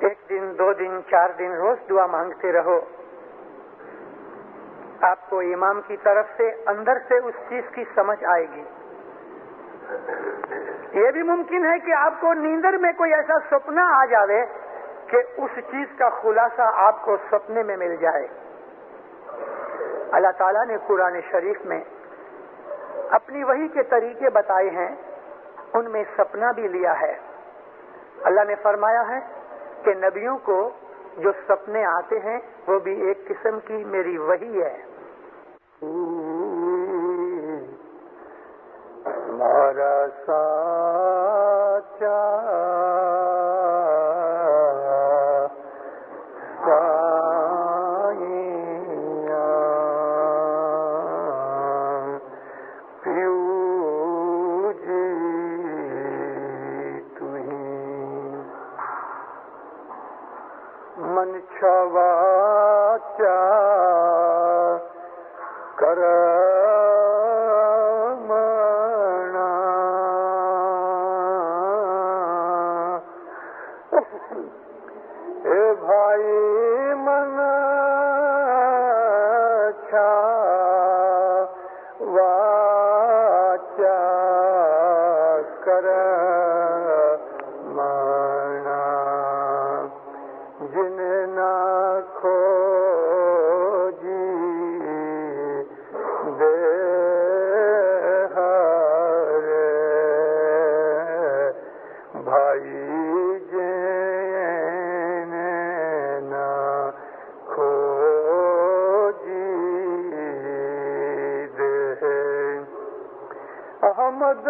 1 دن 2 دن 4 دن روز دعا مانگتے رہو، آپ کو امام کی طرف سے اندر سے اس چیز کی سمجھ آئے گی۔ یہ بھی ممکن ہے کہ آپ کو نیندر میں کوئی ایسا سپنا آ جاوے کہ اس چیز کا خلاصہ آپ کو سپنے میں مل جائے۔ اللہ تعالیٰ نے قرآن شریف میں اپنی وحی کے طریقے بتائے ہیں، ان میں سپنا بھی لیا ہے۔ اللہ نے فرمایا ہے کہ نبیوں کو جو سپنے آتے ہیں وہ بھی ایک قسم کی میری وحی ہے۔ ہمارا سچا من چھواچا کرمنا، اے بھائی من چھواچا کرمنا، جن نہ کھوجی دے ہرے بھائی، جن نہ کھوجی دے احمد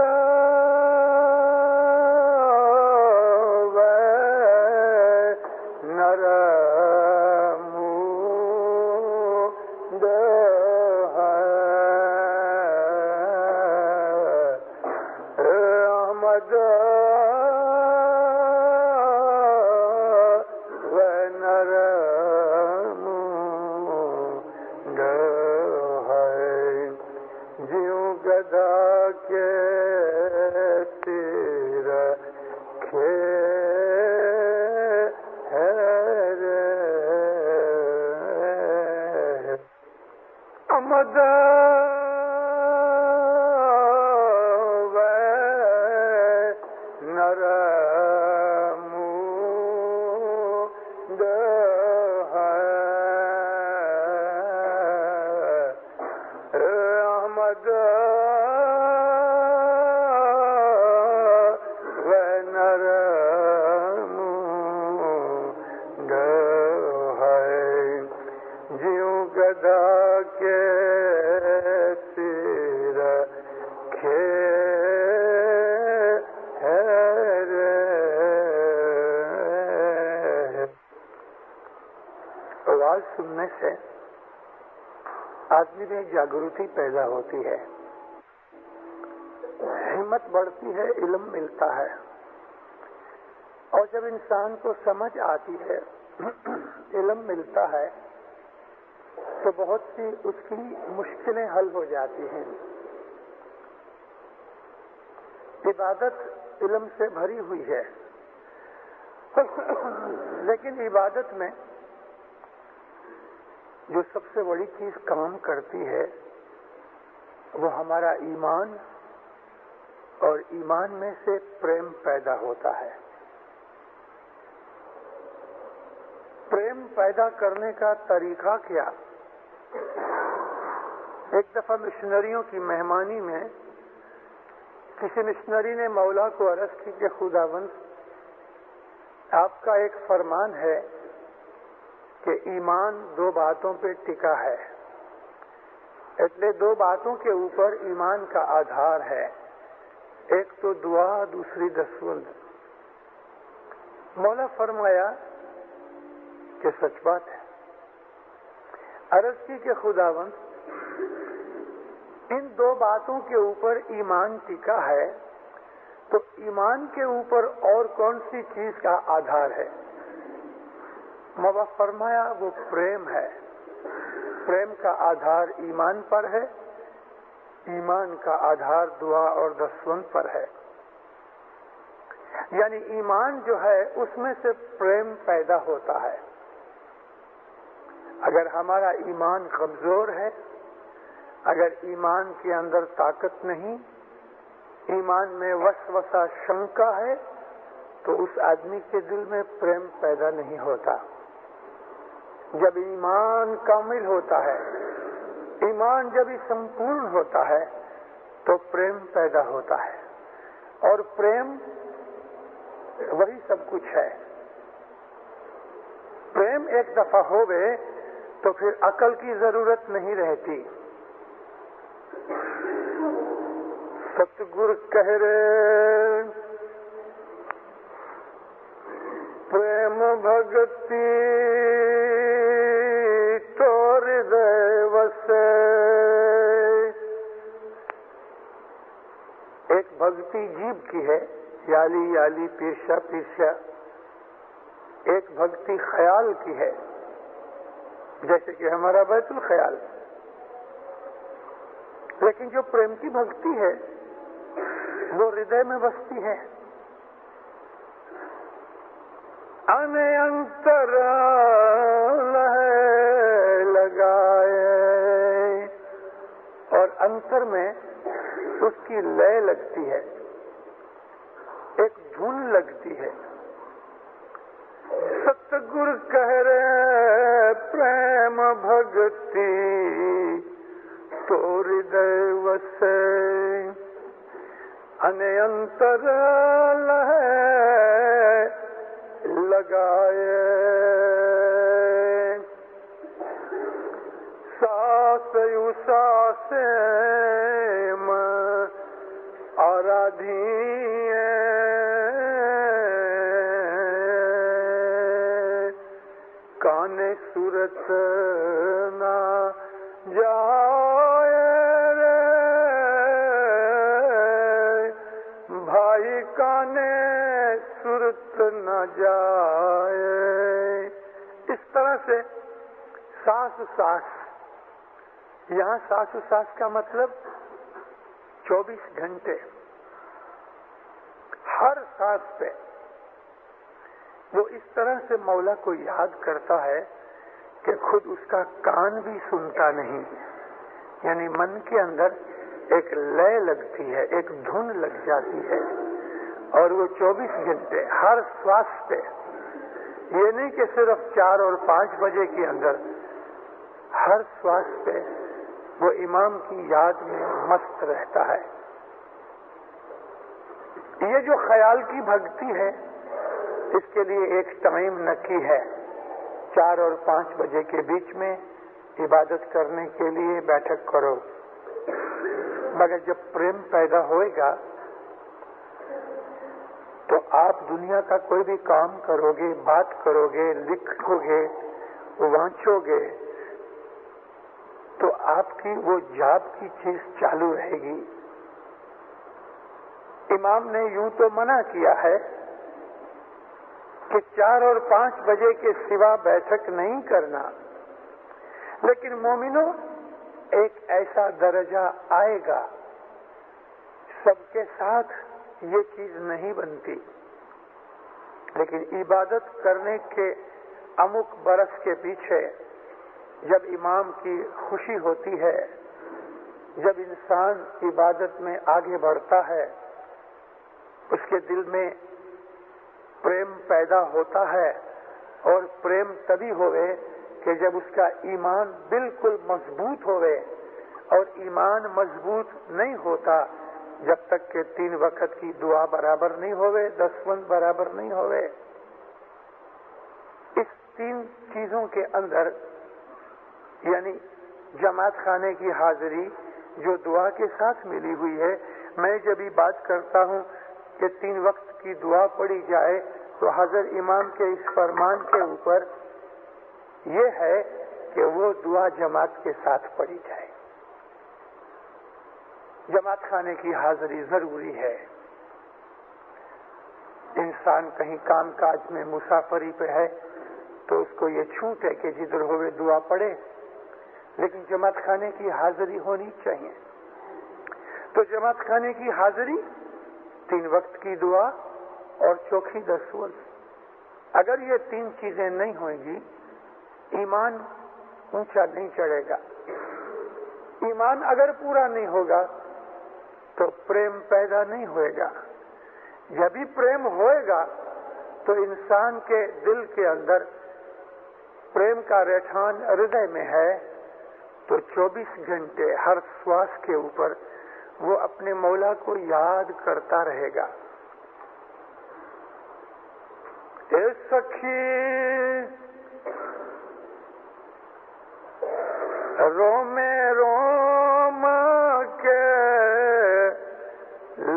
سننے سے آدمی میں جاگرتی پیدا ہوتی ہے، ہمت بڑھتی ہے، علم ملتا ہے، اور جب انسان کو سمجھ آتی ہے، علم ملتا ہے، تو بہت سی اس کی مشکلیں حل ہو جاتی ہیں۔ عبادت علم سے بھری ہوئی ہے، لیکن عبادت میں جو سب سے بڑی چیز کام کرتی ہے وہ ہمارا ایمان اور ایمان میں سے پریم پیدا ہوتا ہے. پریم پیدا کرنے کا طریقہ کیا؟ ایک دفعہ مشنریوں کی مہمانی میں کسی مشنری نے مولا کو عرض کی کہ خداوند، آپ کا ایک فرمان ہے کہ ایمان 2 باتوں پہ ٹکا ہے، دو باتوں کے اوپر ایمان کا آدھار ہے، ایک تو دعا، دوسری دسوند. مولا فرمایا کہ سچ بات ہے. عرض کی کہ خداوند، ان 2 باتوں کے اوپر ایمان ٹکا ہے تو ایمان کے اوپر اور کون سی چیز کا آدھار ہے؟ مولا فرمایا وہ پریم ہے. پریم کا آدھار ایمان پر ہے، ایمان کا آدھار دعا اور دسوند پر ہے. یعنی ایمان جو ہے اس میں سے پریم پیدا ہوتا ہے. اگر ہمارا ایمان کمزور ہے، اگر ایمان کے اندر طاقت نہیں، ایمان میں وسوسہ شنکا ہے، تو اس آدمی کے دل میں پریم پیدا نہیں ہوتا. جب ایمان کامل ہوتا ہے، ایمان جب ہی سمپورن ہوتا ہے تو پریم پیدا ہوتا ہے. اور پریم وہی سب کچھ ہے. پریم ایک دفعہ ہو گئے تو پھر عقل کی ضرورت نہیں رہتی. ستگر کہہ رہے پریم بھگتی تو ہردے وسے. ایک بھگتی جیب کی ہے، یالی یالی پیرشا پیرشا. ایک بھگتی خیال کی ہے، جیسے کہ ہمارا بیت الخیال. لیکن جو پریم کی بھکتی ہے وہ ہردے میں بستی ہے. انے انتر لگائے، اور انتر میں اس کی لے لگتی ہے، ایک دھن لگتی ہے. ستگر کہہ رہے پریم بھگتی تو ہردے وسے. انے انتر لگائے، ساس یو ساس آرادھیے. کانے صورت نہ جائے رے بھائی، کانے صورت نہ جائے. اس طرح سے ساس ساس، یہاں ساس ساس کا مطلب 24 گھنٹے ہر سانس پہ وہ اس طرح سے مولا کو یاد کرتا ہے کہ خود اس کا کان بھی سنتا نہیں. یعنی من کے اندر ایک لے لگتی ہے، ایک دھن لگ جاتی ہے، اور وہ 24 گھنٹے ہر سانس پہ. یہ نہیں کہ صرف 4 اور 5 بجے کے اندر، ہر سانس پہ وہ امام کی یاد میں مست رہتا ہے. یہ جو خیال کی بھکتی ہے اس کے لیے ایک ٹائم نکی ہے. 4 اور 5 بجے کے بیچ میں عبادت کرنے کے لیے بیٹھک کرو. مگر جب پریم پیدا ہوئے گا تو آپ دنیا کا کوئی بھی کام کرو گے، بات کرو گے، لکھو گے، وانچو گے، تو آپ کی وہ جاب کی چیز چالو رہے گی. امام نے یوں تو منع کیا ہے کہ 4 اور 5 بجے کے سوا بیٹھک نہیں کرنا، لیکن مومنوں ایک ایسا درجہ آئے گا سب کے ساتھ یہ چیز نہیں بنتی. لیکن عبادت کرنے کے امک برس کے پیچھے جب امام کی خوشی ہوتی ہے، جب انسان عبادت میں آگے بڑھتا ہے، اس کے دل میں پریم پیدا ہوتا ہے، اور پریم تبھی ہوئے کہ جب اس کا ایمان بالکل مضبوط ہوئے، اور ایمان مضبوط نہیں ہوتا جب تک کہ 3 وقت کی دعا برابر نہیں ہوئے، 10 وقت برابر نہیں ہوئے۔ اس 3 چیزوں کے اندر یعنی جماعت خانے کی حاضری جو دعا کے ساتھ ملی ہوئی ہے، میں جب یہ بات کرتا ہوں کہ 3 وقت کی دعا پڑھی جائے تو حضرت امام کے اس فرمان کے اوپر یہ ہے کہ وہ دعا جماعت کے ساتھ پڑھی جائے۔ جماعت خانے کی حاضری ضروری ہے۔ انسان کہیں کام کاج میں مسافری پہ ہے تو اس کو یہ چھوٹ ہے کہ جدھر ہوئے دعا پڑھے، لیکن جماعت خانے کی حاضری ہونی چاہیے۔ تو جماعت خانے کی حاضری، 3 وقت کی دعا اور چوکھی 10 وقت، اگر یہ 3 چیزیں نہیں ہوئیں گی ایمان اونچا نہیں چڑھے گا۔ ایمان اگر پورا نہیں ہوگا تو پریم پیدا نہیں ہوئے گا۔ جب بھی پریم ہوئے گا تو انسان کے دل کے اندر پریم کا رہٹھان ہردے میں ہے، تو 24 گھنٹے ہر سواس کے اوپر وہ اپنے مولا کو یاد کرتا رہے گا۔ اے سخی روم روم کے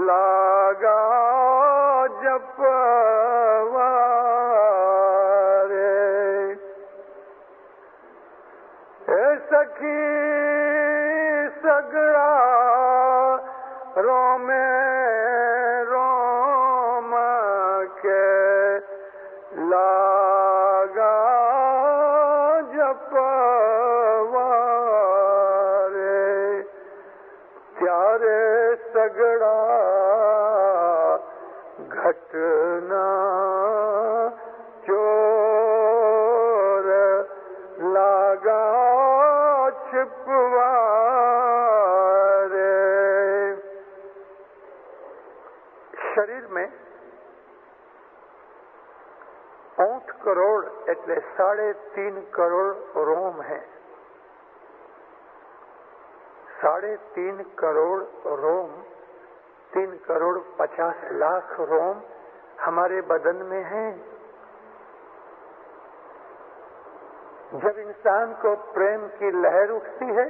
لاگا جپوارے، اے سخی سگڑا روم روم کے لاگا جپوارے، پیارے سگڑا گھٹنا چور لاگا چھپوارے۔ شریر میں 8 કરોડ એટલે 3.5 કરોડ રોમ ہے۔ 3.5 કરોડ روم، 3 کروڑ 50 لاکھ روم ہمارے بدن میں ہیں۔ جب انسان کو پریم کی لہر اٹھتی ہے،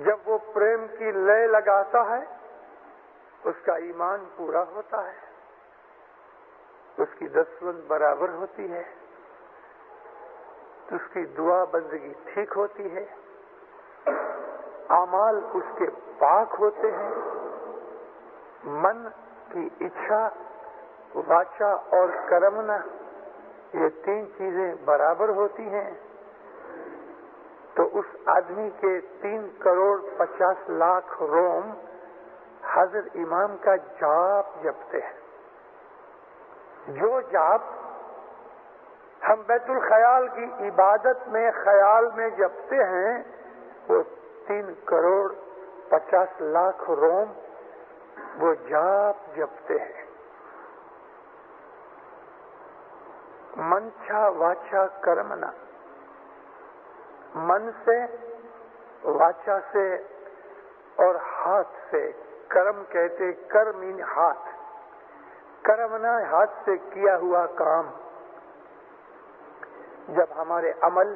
جب وہ پریم کی لے لگاتا ہے، اس کا ایمان پورا ہوتا ہے، اس کی 10 وقت برابر ہوتی ہے، اس کی دعا بندگی ٹھیک ہوتی ہے، اعمال اس کے پاک ہوتے ہیں، من کی اچھا، واچا اور کرمنا، یہ 3 چیزیں برابر ہوتی ہیں، تو اس آدمی کے 3 کروڑ 50 لاکھ روم حضرت امام کا جاپ جپتے ہیں۔ جو جاپ ہم بیت الخیال کی عبادت میں خیال میں جپتے ہیں، وہ 3 کروڑ 50 لاکھ روم وہ جاپ جپتے ہیں۔ منچا واچا کرمنا، من سے، واچا سے اور ہاتھ سے، کرم کہتے، کرم ہاتھ، کرمنا ہاتھ سے کیا ہوا کام۔ جب ہمارے عمل،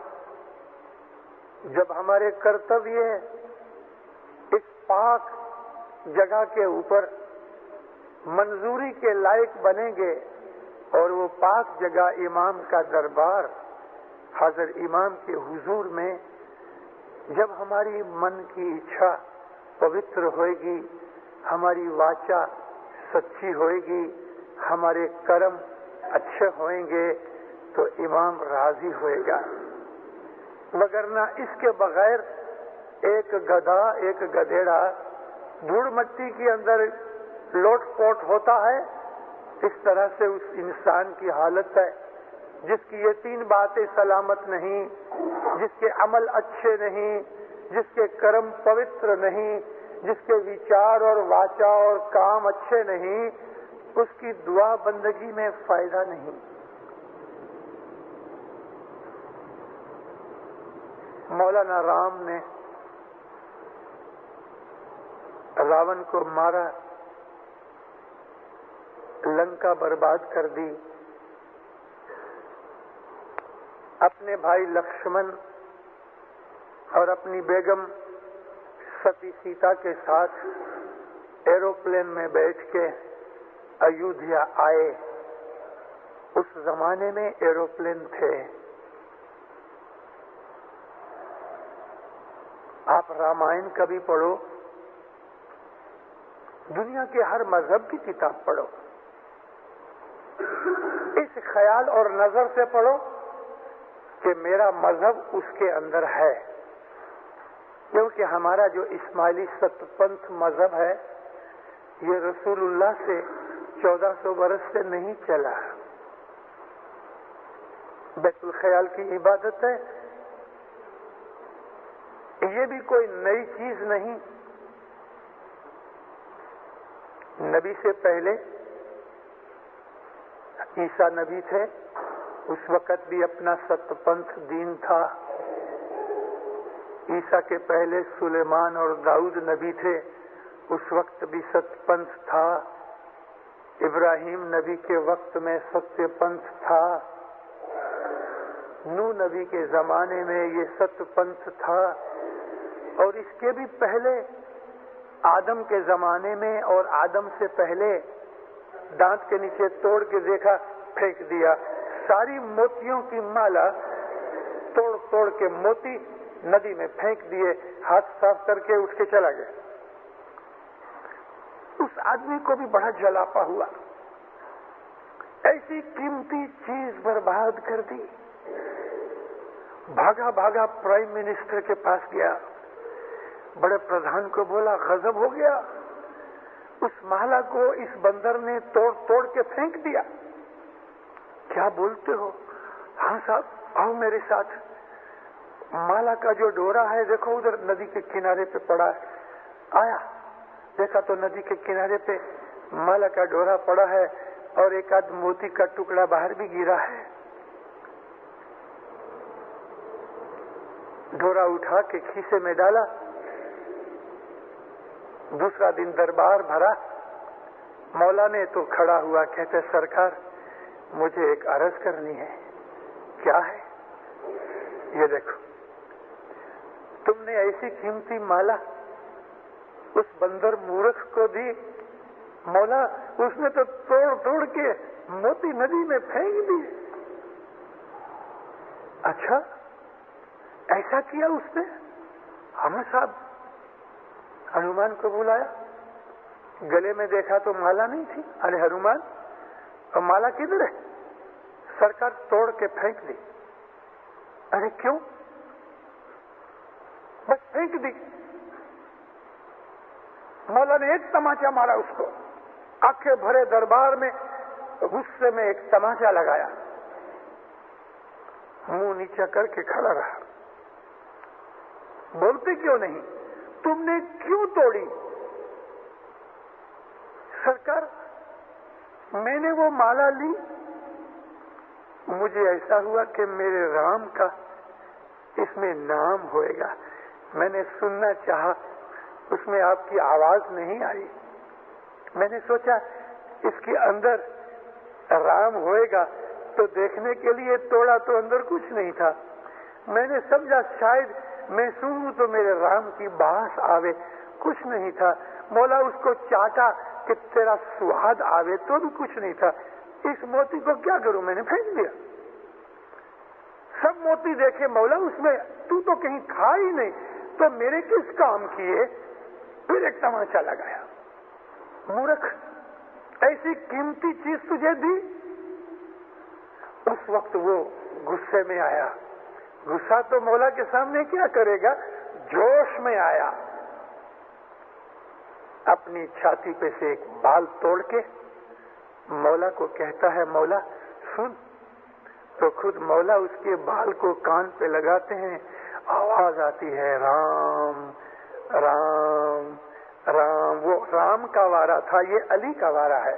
جب ہمارے کرتویہ اس پاک جگہ کے اوپر منظوری کے لائق بنیں گے، اور وہ پاک جگہ امام کا دربار حضرت امام کے حضور میں جب ہماری من کی اچھا پوتر ہوئے گی، ہماری واچا سچی ہوئے گی، ہمارے کرم اچھے ہوئیں گے، تو امام راضی ہوئے گا۔ وگرنہ اس کے بغیر ایک گدھا، ایک گدھیڑا دھوڑ مٹی کے اندر لوٹ پوٹ ہوتا ہے، اس طرح سے اس انسان کی حالت ہے جس کی یہ 3 باتیں سلامت نہیں، جس کے عمل اچھے نہیں، جس کے کرم پوتر نہیں، جس کے وچار اور واچا اور کام اچھے نہیں، اس کی دعا بندگی میں فائدہ نہیں. مولانا رام نے راون کو مارا، لنکا برباد کر دی، اپنے بھائی لکشمن اور اپنی بیگم ستی سیتا کے ساتھ ایروپلین میں بیٹھ کے ایودھیا آئے. اس زمانے میں ایروپلین تھے. آپ رامائن کبھی پڑھو، دنیا کے ہر مذہب کی کتاب پڑھو، اس خیال اور نظر سے پڑھو کہ میرا مذہب اس کے اندر ہے. کیونکہ ہمارا جو اسماعیلی ست پنتھ مذہب ہے یہ رسول اللہ سے 1400 برس سے نہیں چلا. بیت الخیال کی عبادت ہے، یہ بھی کوئی نئی چیز نہیں. نبی سے پہلے عیسیٰ نبی تھے، اس وقت بھی اپنا ست پنتھ دین تھا. عیسیٰ کے پہلے سلیمان اور داؤد نبی تھے، اس وقت بھی ست پنتھ تھا. ابراہیم نبی کے وقت میں ستیہ پنتھ تھا. نوح نبی کے زمانے میں یہ ست پنتھ تھا. اور اس کے بھی پہلے آدم کے زمانے میں، اور آدم سے پہلے دانت کے نیچے توڑ کے دیکھا، پھینک دیا. ساری موتیوں کی مالا توڑ توڑ کے موتی ندی میں پھینک دیے، ہاتھ صاف کر کے اٹھ کے چلا گیا. اس آدمی کو بھی بڑا جلاپا ہوا، ایسی قیمتی چیز برباد کر دی. بھاگا بھاگا پرائم منسٹر کے پاس گیا، بڑے پردھان کو بولا غضب ہو گیا، اس مالا کو اس بندر نے توڑ توڑ کے پھینک دیا. کیا بولتے ہو؟ ہاں صاحب آؤ میرے ساتھ. مالا کا جو ڈورا ہے دیکھو ادھر ندی کے کنارے پہ پڑا ہے. آیا دیکھا تو ندی کے کنارے پہ مالا کا ڈورا پڑا ہے اور ایک آدھ موتی کا ٹکڑا باہر بھی گرا ہے. ڈورا اٹھا کے کھیسے میں ڈالا. دوسرا دن دربار بھرا. مولا نے تو کھڑا ہوا، کہتے سرکار مجھے ایک عرض کرنی ہے. کیا ہے؟ یہ دیکھو تم نے ایسی قیمتی مالا اس بندر مورخ کو دی. مولا اس نے تو توڑ توڑ کے موتی ندی میں پھینک دی. اچھا ایسا کیا اس نے؟ ہم صاحب ہنومان کو بلایا، گلے میں دیکھا تو مالا نہیں تھی. ارے ہنومان اور مالا کدھر ہے؟ سرکار توڑ کے پھینک دی. ارے کیوں؟ بس پھینک دی. مولا نے ایک تماچا مارا اس کو، آنکھیں بھرے دربار میں غصے میں ایک تماچا لگایا، منہ نیچا کر کے کھڑا رہا. بولتے کیوں نہیں؟ تم نے کیوں توڑی؟ سرکار میں نے وہ مالا لی، مجھے ایسا ہوا کہ میرے رام کا اس میں نام ہوئے گا. میں نے سننا چاہا، اس میں آپ کی آواز نہیں آئی. میں نے سوچا اس کے اندر رام ہوئے گا تو دیکھنے کے لیے توڑا تو اندر کچھ نہیں تھا. میں نے سمجھا شاید میں سنوں تو میرے رام کی باس آوے، کچھ نہیں تھا. مولا اس کو چاٹا کہ تیرا سواد آوے تو بھی کچھ نہیں تھا. اس موتی کو کیا کروں؟ میں نے پھینک دیا. سب موتی دیکھے مولا اس میں تو کہیں تھا ہی نہیں، تو میرے کس کام کیے؟ پھر ایک تماچا لگایا. مورخ ایسی قیمتی چیز تجھے دی. اس وقت وہ غصے میں آیا. غصہ تو مولا کے سامنے کیا کرے گا، جوش میں آیا. اپنی چھاتی پہ سے ایک بال توڑ کے مولا کو کہتا ہے مولا سن. تو خود مولا اس کے بال کو کان پہ لگاتے ہیں، آواز آتی ہے رام رام رام. وہ رام کا وارا تھا، یہ علی کا وارا ہے.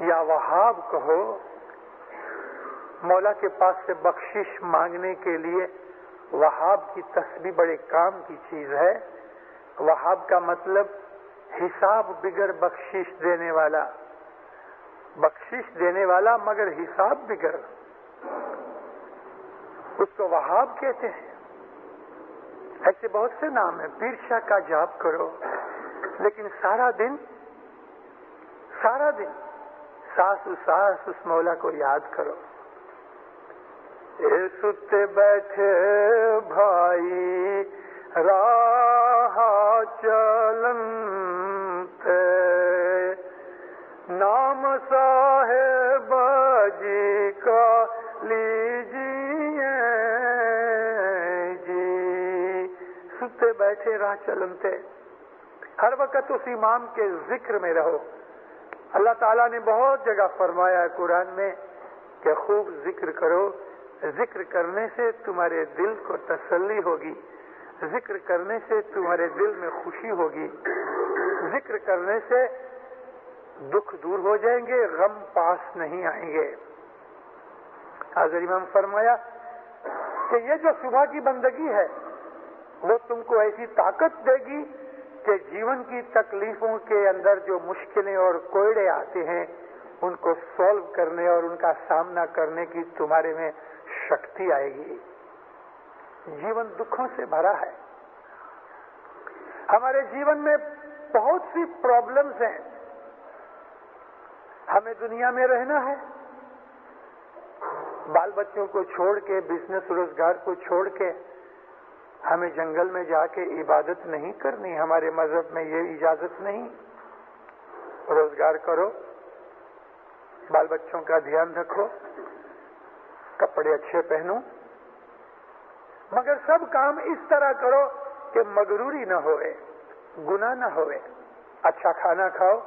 یا وہاب کہو، مولا کے پاس سے بخشش مانگنے کے لیے وہاب کی تسبیح بڑے کام کی چیز ہے۔ وہاب کا مطلب حساب بغیر بخشش دینے والا، بخشش دینے والا مگر حساب بغیر، اس کو وہاب کہتے ہیں۔ ایسے بہت سے نام ہیں۔ پیر شاہ کا جاب کرو، لیکن سارا دن ساس اس مولا کو یاد کرو۔ اے ستے بیٹھے بھائی راہ چلن تے، نام صاحب جی کا لیجیے جی۔ ستے بیٹھے راہ چلن تے، ہر وقت اس امام کے ذکر میں رہو۔ اللہ تعالیٰ نے بہت جگہ فرمایا ہے قرآن میں کہ خوب ذکر کرو، ذکر کرنے سے تمہارے دل کو تسلی ہوگی، ذکر کرنے سے تمہارے دل میں خوشی ہوگی، ذکر کرنے سے دکھ دور ہو جائیں گے، غم پاس نہیں آئیں گے۔ حضرت امام فرمایا کہ یہ جو صبح کی بندگی ہے وہ تم کو ایسی طاقت دے گی کہ جیون کی تکلیفوں کے اندر جو مشکلیں اور کوئڑے آتے ہیں ان کو سولو کرنے اور ان کا سامنا کرنے کی تمہارے میں شکتی آئے گی۔ جیون دکھوں سے بھرا ہے، ہمارے جیون میں بہت سی پرابلمز ہیں۔ ہمیں دنیا میں رہنا ہے، بال بچوں کو چھوڑ کے، بزنس روزگار کو چھوڑ کے ہمیں جنگل میں جا کے عبادت نہیں کرنی، ہمارے مذہب میں یہ اجازت نہیں۔ روزگار کرو، بال بچوں کا دھیان رکھو، کپڑے اچھے پہنو، مگر سب کام اس طرح کرو کہ مغروری نہ ہوئے، گناہ نہ ہوئے۔ اچھا کھانا کھاؤ،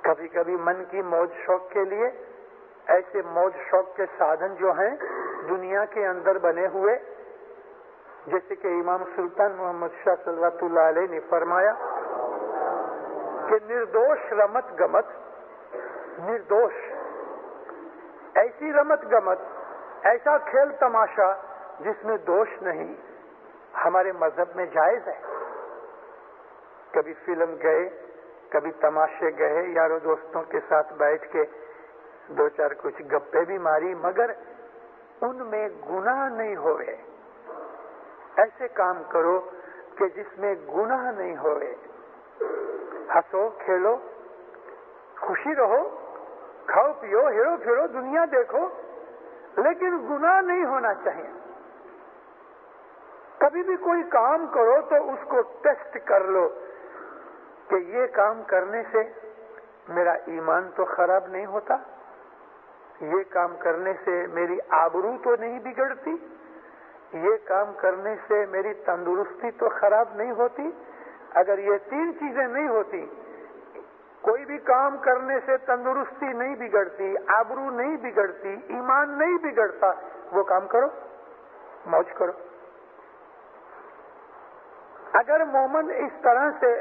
کبھی کبھی من کی موج شوق کے لیے ایسے موج شوق کے سادھن جو ہیں دنیا کے اندر بنے ہوئے، جیسے کہ امام سلطان محمد شاہ صلوات اللہ علیہ نے فرمایا کہ نردوش رمت گمت، نردوش ایسی رمت گمت، ایسا کھیل تماشا جس میں دوش نہیں، ہمارے مذہب میں جائز ہے۔ کبھی فلم گئے، کبھی تماشے گئے، یاروں دوستوں کے ساتھ بیٹھ کے دو چار کچھ گپے بھی ماری، مگر ان میں گناہ نہیں ہوئے۔ ایسے کام کرو کہ جس میں گناہ نہیں ہوئے۔ ہنسو، کھیلو، خوشی رہو، کھاؤ پیو، ہیرو پھرو، دنیا دیکھو، لیکن گناہ نہیں ہونا چاہیے۔ کبھی بھی کوئی کام کرو تو اس کو ٹیسٹ کر لو کہ یہ کام کرنے سے میرا ایمان تو خراب نہیں ہوتا، یہ کام کرنے سے میری آبرو تو نہیں بگڑتی، یہ کام کرنے سے میری تندرستی تو خراب نہیں ہوتی۔ اگر یہ تین چیزیں نہیں ہوتی، کوئی بھی کام کرنے سے تندرستی نہیں بگڑتی، آبرو نہیں بگڑتی، ایمان نہیں بگڑتا، وہ کام کرو، موج کرو۔ اگر مومن اس طرح سے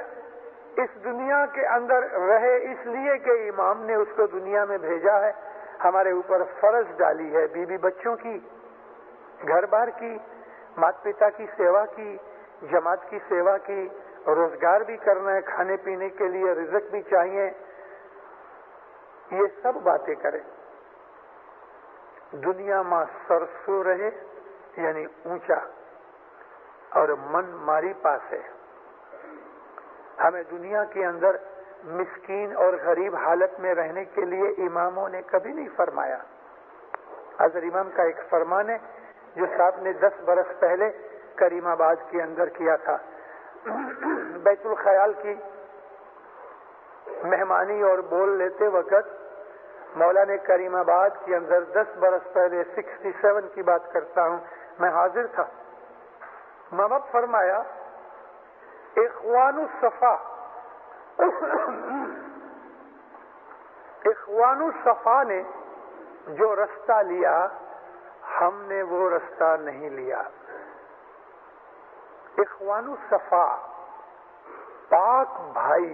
اس دنیا کے اندر رہے، اس لیے کہ امام نے اس کو دنیا میں بھیجا ہے، ہمارے اوپر فرض ڈالی ہے، بیوی بچوں کی، گھر بار کی، مات پتا کی سیوا کی، جماعت کی سیوا کی، روزگار بھی کرنا ہے، کھانے پینے کے لیے رزق بھی چاہیے، یہ سب باتیں کریں۔ دنیا ماں سرسو رہے یعنی اونچا، اور من ماری پاس ہے۔ ہمیں دنیا کے اندر مسکین اور غریب حالت میں رہنے کے لیے اماموں نے کبھی نہیں فرمایا۔ حضرت امام کا ایک فرمان ہے جو صاحب نے 10 برس پہلے کریم آباد کے اندر کیا تھا۔ بیت الخیال کی مہمانی اور بول لیتے وقت مولا نے کریم آباد کے اندر 10 برس پہلے 67 کی بات کرتا ہوں، میں حاضر تھا۔ محمد فرمایا اخوان الصفا، اخوان الصفا نے جو رستہ لیا ہم نے وہ رستہ نہیں لیا۔ اخوان الصفا، پاک بھائی،